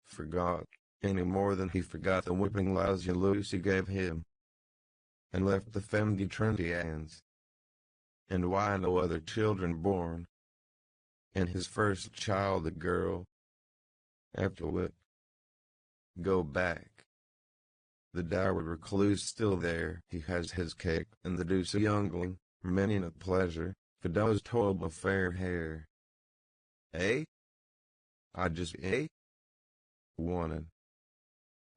Forgot, any more than he forgot the whipping lousy Lucy gave him. And left the femme de Trentians. And why no other children born? And his first child a girl. After what? Go back. The dour recluse still there, he has his cake, and the deuce a youngling, many of pleasure, Fido's told of fair hair. Eh? I just wanted.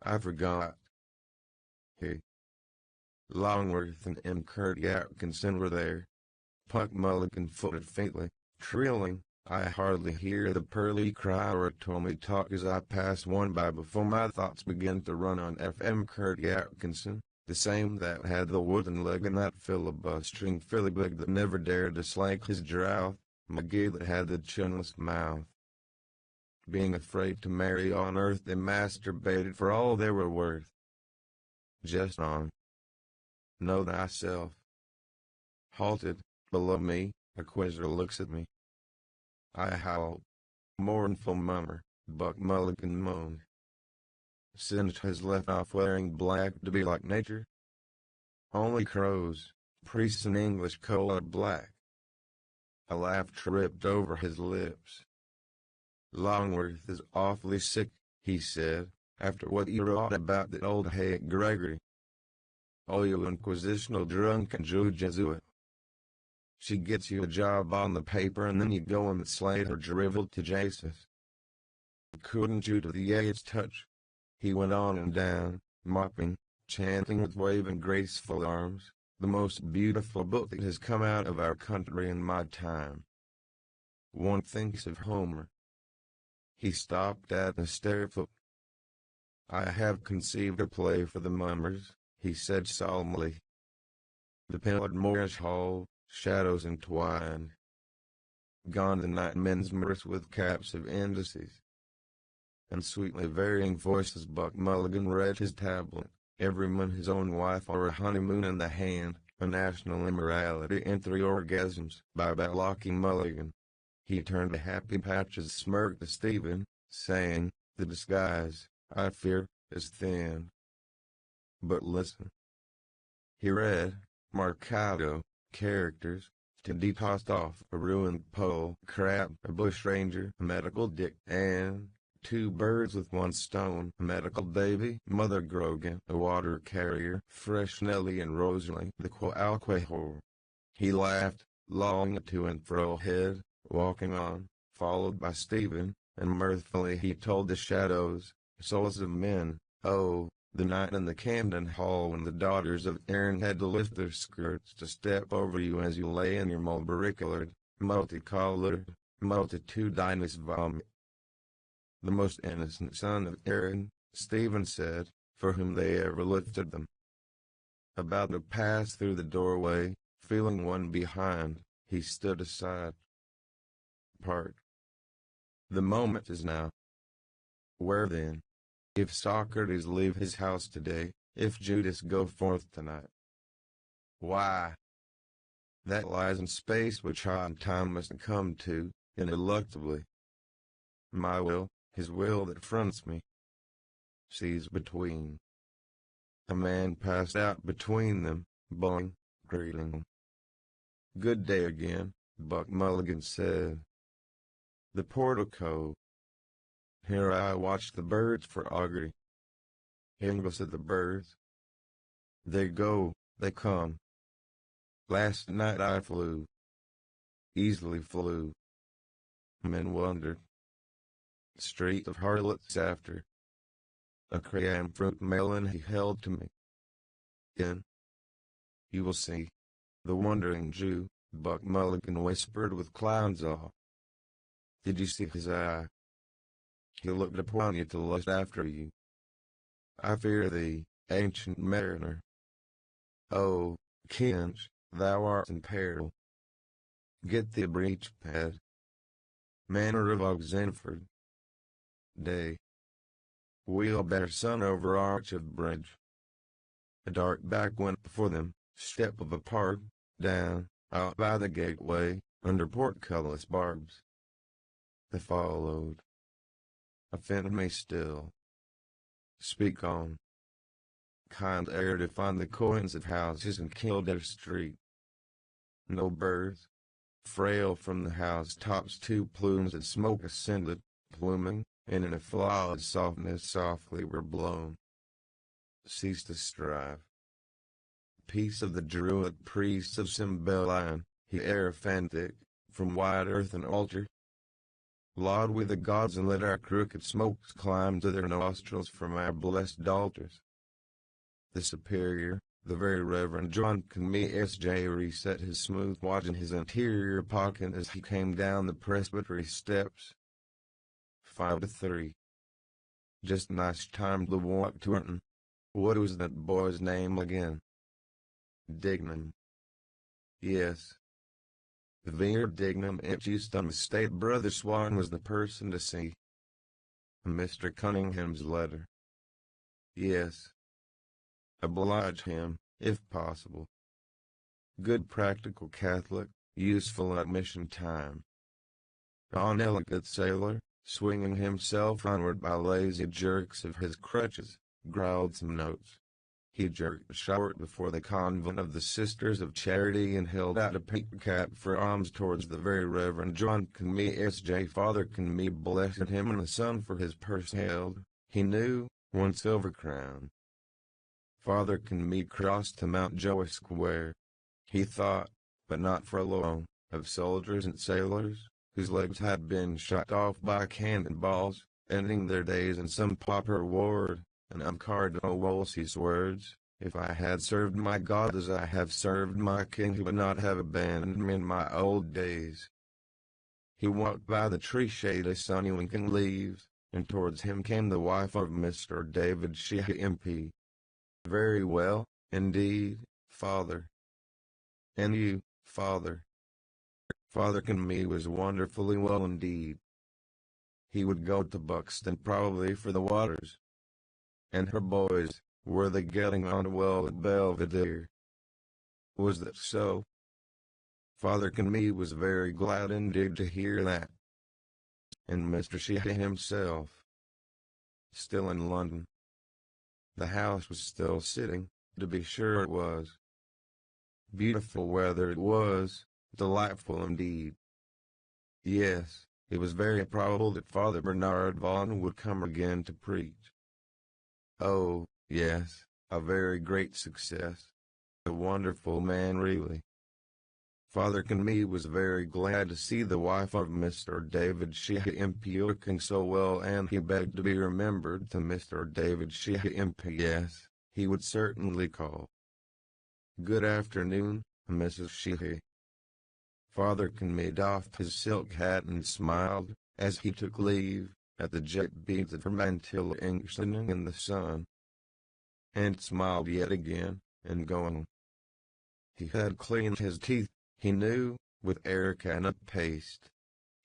I forgot. He. Longworth and M. Curdy Atkinson were there. Puck Mulligan footed faintly, trilling, I hardly hear the pearly cry or a Tommy talk as I pass one by before my thoughts begin to run on F.M. Curdy Atkinson, the same that had the wooden leg and that filibustering filibig that never dared to slake his drouth, McGee that had the chinless mouth. Being afraid to marry on earth they masturbated for all they were worth. Just on. Know thyself. Halted, below me, a quizzer looks at me. I howled. Mournful mummer, Buck Mulligan moaned. Singe has left off wearing black to be like nature. Only crows, priests and English color black. A laugh tripped over his lips. Longworth is awfully sick, he said, after what you wrote about that old hag Gregory. Oh, you inquisitional drunken Jew Jesuit. She gets you a job on the paper and then you go and slay her drivel to Jesus. Couldn't you to the AIDS touch? He went on and down, mopping, chanting with waving graceful arms, the most beautiful book that has come out of our country in my time. One thinks of Homer. He stopped at the stairfoot. I have conceived a play for the mummers, he said solemnly. The pillared Moorish hall, shadows entwined. Gone the night men's mirth with caps of indices. And sweetly varying voices Buck Mulligan read his tablet, every man his own wife or a honeymoon in the hand, a national immorality in 3 orgasms, by Ballocky Mulligan. He turned a happy patches smirk to Stephen, saying, the disguise, I fear, is thin. But listen. He read, Marcado, characters, Tindy tossed off a ruined pole, crab, a bushranger, a medical dick, and 2 birds with 1 stone, a medical Davy, Mother Grogan, a water carrier, Fresh Nelly and Rosalie, the Qualquehor. He laughed, lolling a to and fro head, walking on, followed by Stephen, and mirthfully he told the shadows, souls of men, oh, the night in the Camden Hall when the daughters of Erin had to lift their skirts to step over you as you lay in your mulberry-colored, multicolored, multitudinous vomit. The most innocent son of Erin, Stephen said, for whom they ever lifted them. About to pass through the doorway, feeling one behind, he stood aside. The moment is now. Where then? If Socrates leave his house today, if Judas go forth tonight. Why? That lies in space which I and time must come to, ineluctably. My will, his will that fronts me, sees between. A man passed out between them, bowing, greeting. Good day again, Buck Mulligan said. The portico. Here I watched the birds for augury. Hingle said the birds. They go, they come. Last night I flew. Easily flew. Men wondered. Street of harlots after. A crayon fruit melon he held to me. In. You will see. The wondering Jew, Buck Mulligan whispered with clown's awe. Did you see his eye? He looked upon you to lust after you. I fear thee, ancient mariner. Oh, Kinch, thou art in peril. Get thee a breech pad. Manor of Oxenford. Day. Wheelbarrow sun over arch of bridge. A dark back went before them, step of a park, down, out by the gateway, under portcullis barbs. They followed. Offend me still. Speak on. Kind air to find the coins of houses in Kildare Street. No birds. Frail from the house tops 2 plumes of smoke ascended, pluming, and in a flawed softness softly were blown. Cease to strive. Peace of the druid priests of Cymbeline, he Erophantic, from wide earthen altar. Laud we the gods and let our crooked smokes climb to their nostrils from our blessed altars. The superior, the very Reverend John Conmee S.J. reset his smooth watch in his interior pocket as he came down the presbytery steps. 5 to 3. Just nice time to walk to Orton. What was that boy's name again? Dignam. Yes. Vere Dignam at Euston State. Brother Swan was the person to see. Mr. Cunningham's letter. Yes. Oblige him, if possible. Good practical Catholic, useful at mission time. An elegant sailor, swinging himself onward by lazy jerks of his crutches, growled some notes. He jerked short before the convent of the Sisters of Charity and held out a pink cap for alms towards the very Reverend John Conmee S.J. Father Conmee blessed him and the son for his purse held, he knew, 1 silver crown. Father Conmee crossed to Mount Joyce Square. He thought, but not for long, of soldiers and sailors, whose legs had been shot off by cannonballs, ending their days in some pauper ward, and of Cardinal Wolsey's words, if I had served my God as I have served my King, he would not have abandoned me in my old days. He walked by the tree shade of sunny winking leaves, and towards him came the wife of Mr. David Sheehy M.P. Very well, indeed, Father. And you, Father? Father Conmee was wonderfully well indeed. He would go to Buxton probably for the waters. And her boys, were they getting on well at Belvedere? Was that so? Father Conmee was very glad indeed to hear that. And Mr. Sheehy himself? Still in London. The house was still sitting, to be sure it was. Beautiful weather it was, delightful indeed. Yes, it was very probable that Father Bernard Vaughan would come again to preach. Oh, yes, a very great success. A wonderful man really. Father Conmee was very glad to see the wife of Mr. David Sheehy M.P. looking so well, and he begged to be remembered to Mr. David Sheehy M.P. Yes, he would certainly call. Good afternoon, Mrs. Sheehy. Father Conmee doffed his silk hat and smiled, as he took leave, at the jet beads of her mantilla glistening in the sun. And smiled yet again, and going. He had cleaned his teeth, he knew, with areca and paste.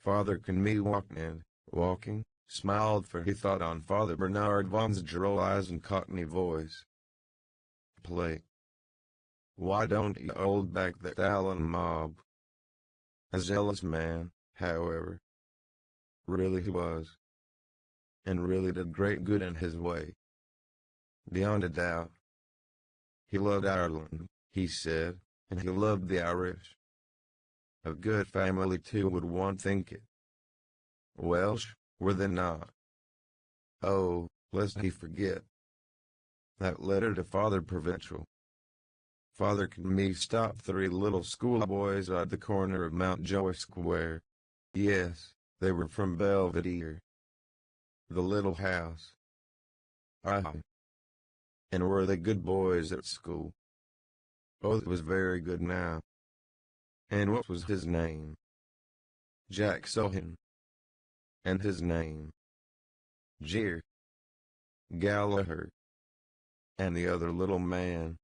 Father Conmee walked in, walking, smiled, for he thought on Father Bernard Vaughan's droll eyes and cockney voice. Play. Why don't you hold back that Allen mob? A zealous man, however. Really he was. And really did great good in his way. Beyond a doubt. He loved Ireland, he said, and he loved the Irish. A good family too, would one think it. Welsh, were they not? Oh, lest he forget. That letter to Father Provincial. Father Conmee stopped 3 little schoolboys at the corner of Mount Joyce Square. Yes, they were from Belvedere. The little house. Ah. And were they good boys at school? Oh, it was very good now. And what was his name? Jack Sohan. And his name? Jeer. Gallagher. And the other little man?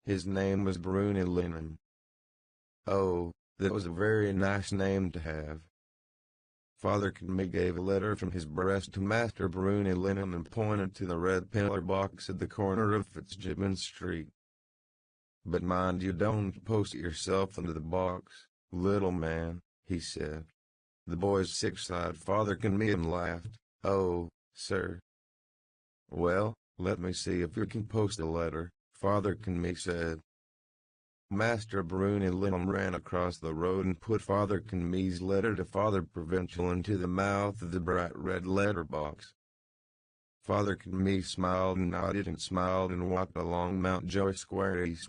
His name was Bruni Lennon. Oh, that was a very nice name to have. Father Conmee gave a letter from his breast to Master Bruni Lennon and pointed to the red pillar box at the corner of Fitzgibbon Street. But mind you don't post yourself into the box, little man, he said. The boys sick-sighed Father Conmee and laughed. Oh, sir. Well, let me see if you can post a letter, Father Conmee said. Master Bruni Lennon ran across the road and put Father Conmee's letter to Father Provincial into the mouth of the bright red letter box. Father Conmee smiled and nodded and smiled and walked along Mount Joyce Square East.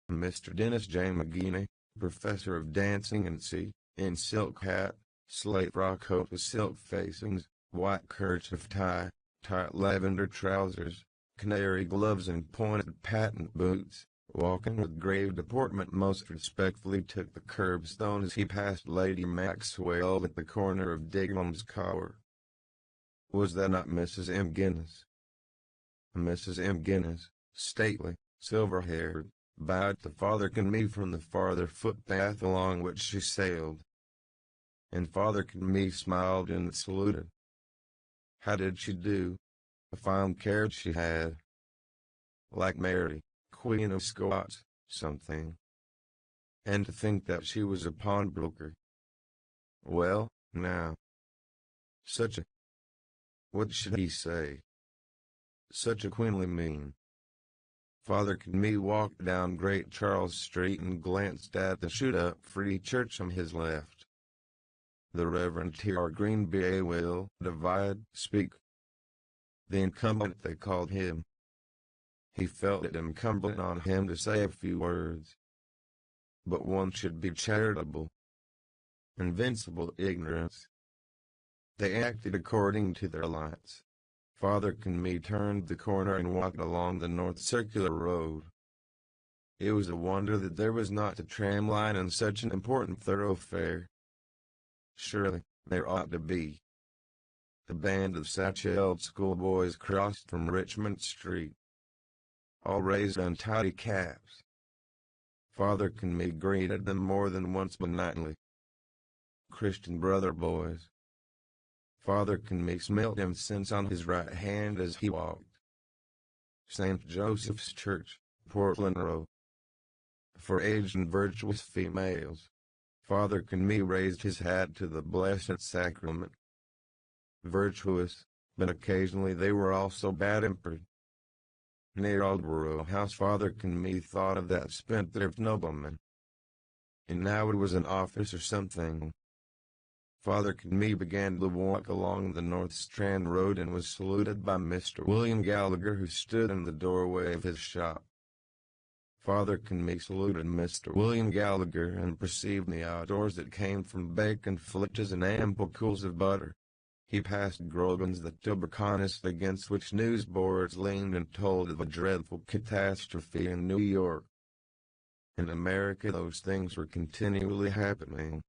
Mr. Dennis J. McGeaney, professor of dancing and C, in silk hat, slate frock coat with silk facings, white kerchief tie, tight lavender trousers, canary gloves and pointed patent boots, walking with grave deportment, most respectfully took the curbstone as he passed Lady Maxwell at the corner of Diglam's Cower. Was that not Mrs. M. Guinness? Mrs. M. Guinness, stately, silver-haired, bowed to Father Conmee from the farther footpath along which she sailed. And Father Conmee smiled and saluted. How did she do? A fine carriage she had. Like Mary, Queen of Scots, something. And to think that she was a pawnbroker. Well, now. Such a... What should he say? Such a queenly mien. Father Conmee walked down Great Charles Street and glanced at the shoot-up Free Church on his left. The Reverend T.R. Greenby will divide, speak. The incumbent, they called him. He felt it incumbent on him to say a few words. But one should be charitable. Invincible ignorance. They acted according to their lights. Father Conmee turned the corner and walked along the North Circular Road. It was a wonder that there was not a tram line in such an important thoroughfare. Surely, there ought to be. The band of satchelled schoolboys crossed from Richmond Street. All raised untidy caps. Father Conmee greeted them more than once benignly. Christian brother boys. Father Conmee smelt incense on his right hand as he walked. St. Joseph's Church, Portland Row. For aged and virtuous females. Father Conmee raised his hat to the Blessed Sacrament. Virtuous, but occasionally they were also bad-tempered. Near Aldborough House Father Conmee thought of that spendthrift nobleman. And now it was an office or something. Father Conmee began to walk along the North Strand Road and was saluted by Mr. William Gallagher, who stood in the doorway of his shop. Father Conmee saluted Mr. William Gallagher and perceived in the outdoors that came from bacon flitches and ample cools of butter. He passed Grogan's, the tobacconist against which newsboards leaned and told of a dreadful catastrophe in New York. In America those things were continually happening.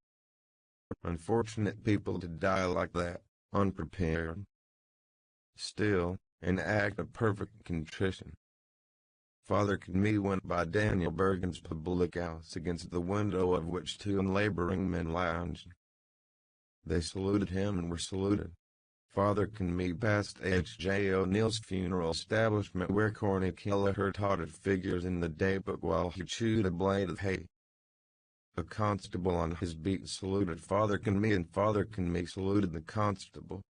Unfortunate people to die like that, unprepared. Still, an act of perfect contrition. Father Conmee went by Daniel Bergen's public house, against the window of which 2 laboring men lounged. They saluted him and were saluted. Father Kenme passed H.J. O'Neill's funeral establishment where Corny Kelleher totted figures in the daybook while he chewed a blade of hay. A constable on his beat saluted Father Kenme and Father Kenme saluted the constable.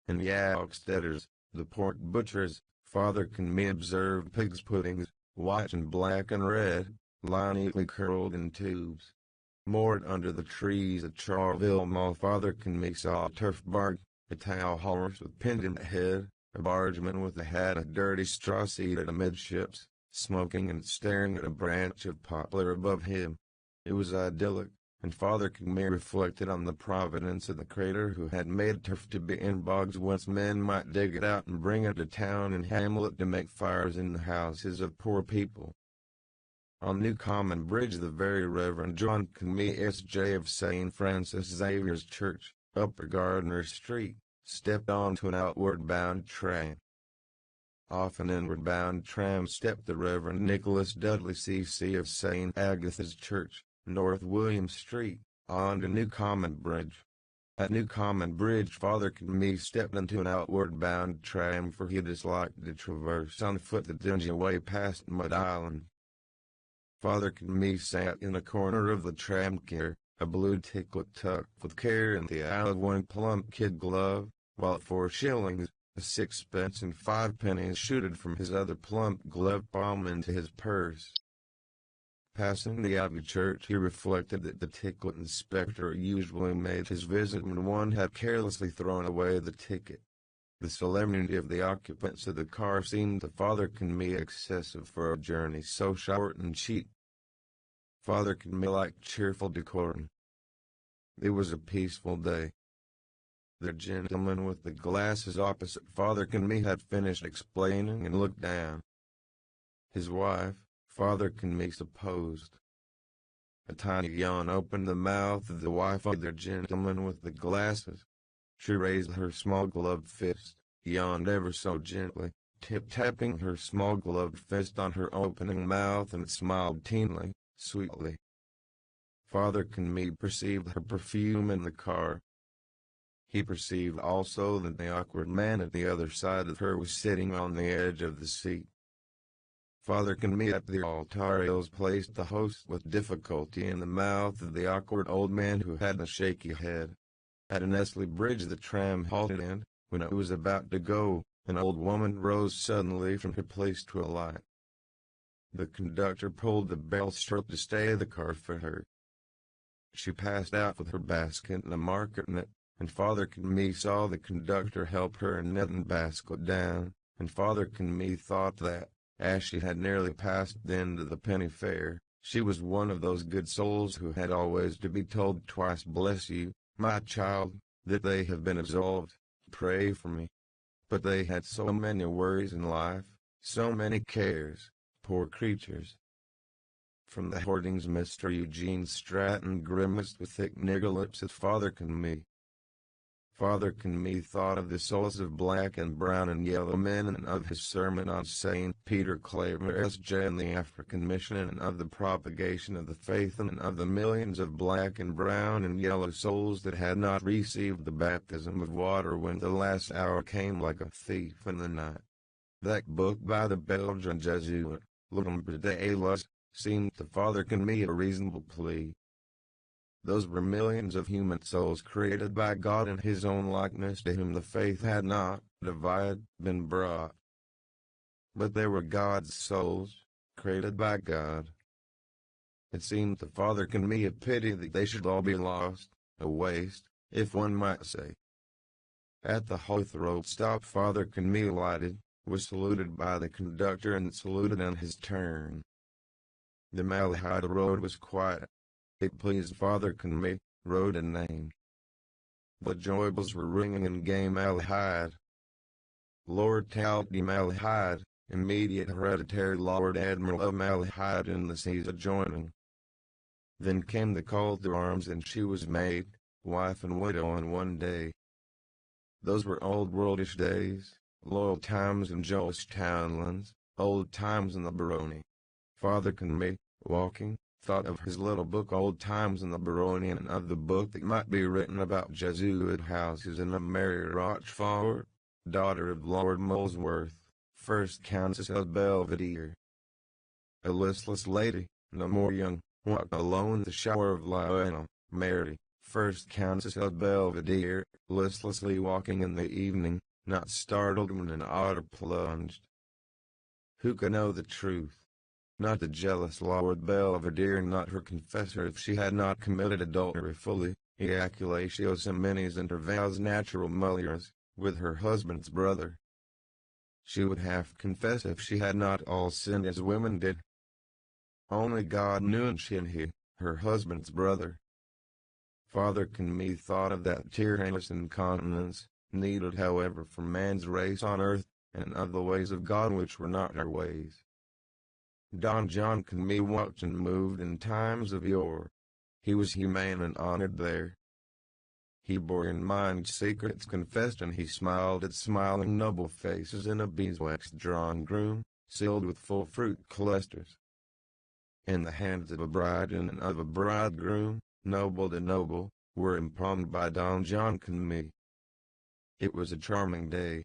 In Yalksteaders, the pork butchers, Father Kenme observed pigs' puddings, white and black and red, lie neatly curled in tubes. Moored under the trees at Charleville Mall, Father Kenme saw a turf barge, a towel horse with pendant head, a bargeman with a hat and a dirty straw seated amidships, smoking and staring at a branch of poplar above him. It was idyllic, and Father Kenme reflected on the providence of the Creator who had made turf to be in bogs whence men might dig it out and bring it to town and hamlet to make fires in the houses of poor people. On New Common Bridge, the Very Reverend John Kenme S.J. of St. Francis Xavier's Church, Upper Gardner Street, stepped onto an outward-bound tram. Off an inward-bound tram stepped the Reverend Nicholas Dudley C.C. of St. Agatha's Church, North William Street, onto New Common Bridge. At New Common Bridge, Father Kenme stepped into an outward-bound tram, for he disliked to traverse on foot the dingy way past Mud Island. Father Kenme sat in a corner of the tram car, a blue ticklet tucked with care in the eye of one plump kid glove, while 4 shillings, a 6pence and 5 pennies shooted from his other plump glove palm into his purse. Passing the Abbey Church, he reflected that the ticket inspector usually made his visit when one had carelessly thrown away the ticket. The solemnity of the occupants of the car seemed to Father Kenme excessive for a journey so short and cheap. Father Kenme liked cheerful decorum. It was a peaceful day. The gentleman with the glasses opposite Father Kenme had finished explaining and looked down. His wife, Father Kenme supposed. A tiny yawn opened the mouth of the wife of the gentleman with the glasses. She raised her small gloved fist, yawned ever so gently, tip-tapping her small gloved fist on her opening mouth, and smiled keenly, sweetly. Father Kenme perceived her perfume in the car. He perceived also that the awkward man at the other side of her was sitting on the edge of the seat. Father Kenme at the altar rails placed the host with difficulty in the mouth of the awkward old man who had a shaky head. At an Esley Bridge the tram halted, and, when it was about to go, an old woman rose suddenly from her place to alight. The conductor pulled the bell stroke to stay the car for her. She passed out with her basket and a market net, and Father Kenme saw the conductor help her net and basket down, and Father Kenme thought that, as she had nearly passed the end of the penny fare, she was one of those good souls who had always to be told twice, "Bless you, my child, that they have been absolved, pray for me." But they had so many worries in life, so many cares, poor creatures. From the hoardings Mr. Eugene Stratton grimaced with thick nigger lips at Father Kenme. Father Kenme thought of the souls of black and brown and yellow men, and of his sermon on St. Peter Claver S.J. and the African Mission, and of the propagation of the faith, and of the millions of black and brown and yellow souls that had not received the baptism of water when the last hour came like a thief in the night. That book by the Belgian Jesuit, L'Ombre de Hélas, seemed to Father Kenme a reasonable plea. Those were millions of human souls created by God in His own likeness, to whom the faith had not, divided, been brought. But they were God's souls, created by God. It seemed to Father Kenme a pity that they should all be lost, a waste, if one might say. At the Hoth Road stop Father Kenme alighted, was saluted by the conductor and saluted in his turn. The Malahide Road was quiet. It pleased Father Kenme, road and name. The joybells were ringing in gay Malahide. Lord Tout de Malahide, immediate hereditary Lord Admiral of Malahide in the seas adjoining. Then came the call to arms, and she was made, wife and widow in one day. Those were old worldish days, loyal times in Joyce Townlands, old times in the Barony. Father Kenme, walking, thought of his little book Old Times in the Baronian and of the book that might be written about Jesuit houses and of Mary Rochfort, daughter of Lord Molesworth, first Countess of Belvedere. A listless lady, no more young, walked alone in the shower of Lionel, Mary, first Countess of Belvedere, listlessly walking in the evening, not startled when an otter plunged. Who could know the truth? Not the jealous Lord Belvedere, not her confessor, if she had not committed adultery fully, ejaculatio seminis intervals natural mulliers, with her husband's brother. She would have confessed if she had not all sinned as women did. Only God knew, and she and he, her husband's brother. Father Conmee thought of that tyrannous incontinence, needed however for man's race on earth, and of the ways of God which were not our ways. Don John Conmee walked and moved in times of yore. He was humane and honored there. He bore in mind secrets confessed, and he smiled at smiling noble faces in a beeswax drawn room, sealed with full fruit clusters. In the hands of a bride and of a bridegroom, noble to noble, were impalmed by Don John Conmee. It was a charming day.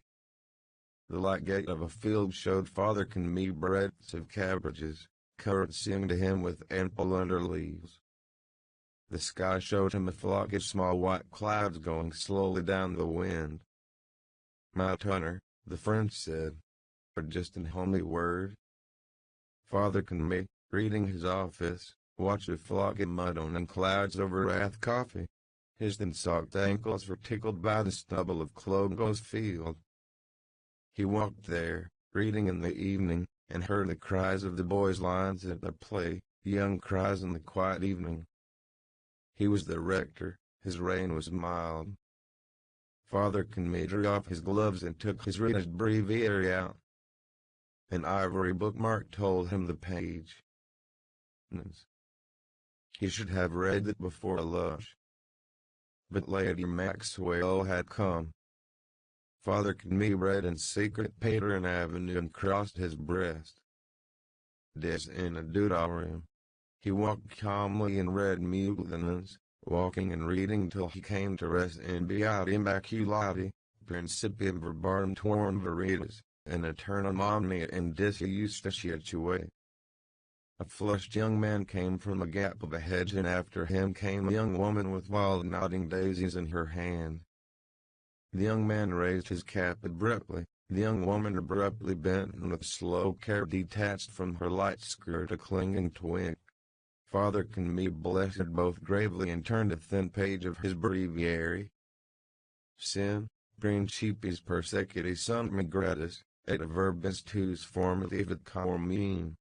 The light gate of a field showed Father Conmee breadths of cabbages, curtsying to him with ample under leaves. The sky showed him a flock of small white clouds going slowly down the wind. "My Tunner," the French said, "for just an homely word." Father Conmee, reading his office, watched a flock of mudon and clouds over Rath coffee. His thin-socked ankles were tickled by the stubble of Clogos field. He walked there, reading in the evening, and heard the cries of the boys' lines at their play, young cries in the quiet evening. He was the rector, his reign was mild. Father Conmee drew off his gloves and took his reader's breviary out. An ivory bookmark told him the page. He should have read it before lunch. But Lady Maxwell had come. Father Conmee read in secret Pateran Avenue and crossed his breast. Des in a dudarium. He walked calmly and read Mulinans, walking and reading till he came to rest in Beat Immaculati, Principium Verbatim Torum Veritas, and Aeternum Omnia Indicia Justitiatue. A flushed young man came from a gap of a hedge, and after him came a young woman with wild nodding daisies in her hand. The young man raised his cap abruptly, the young woman abruptly bent and with slow care detached from her light skirt a clinging twig. Father Conmee blessed both gravely and turned a thin page of his breviary. Sin, principis persecuti sunt migratus, et verbis tuus formativit carmine.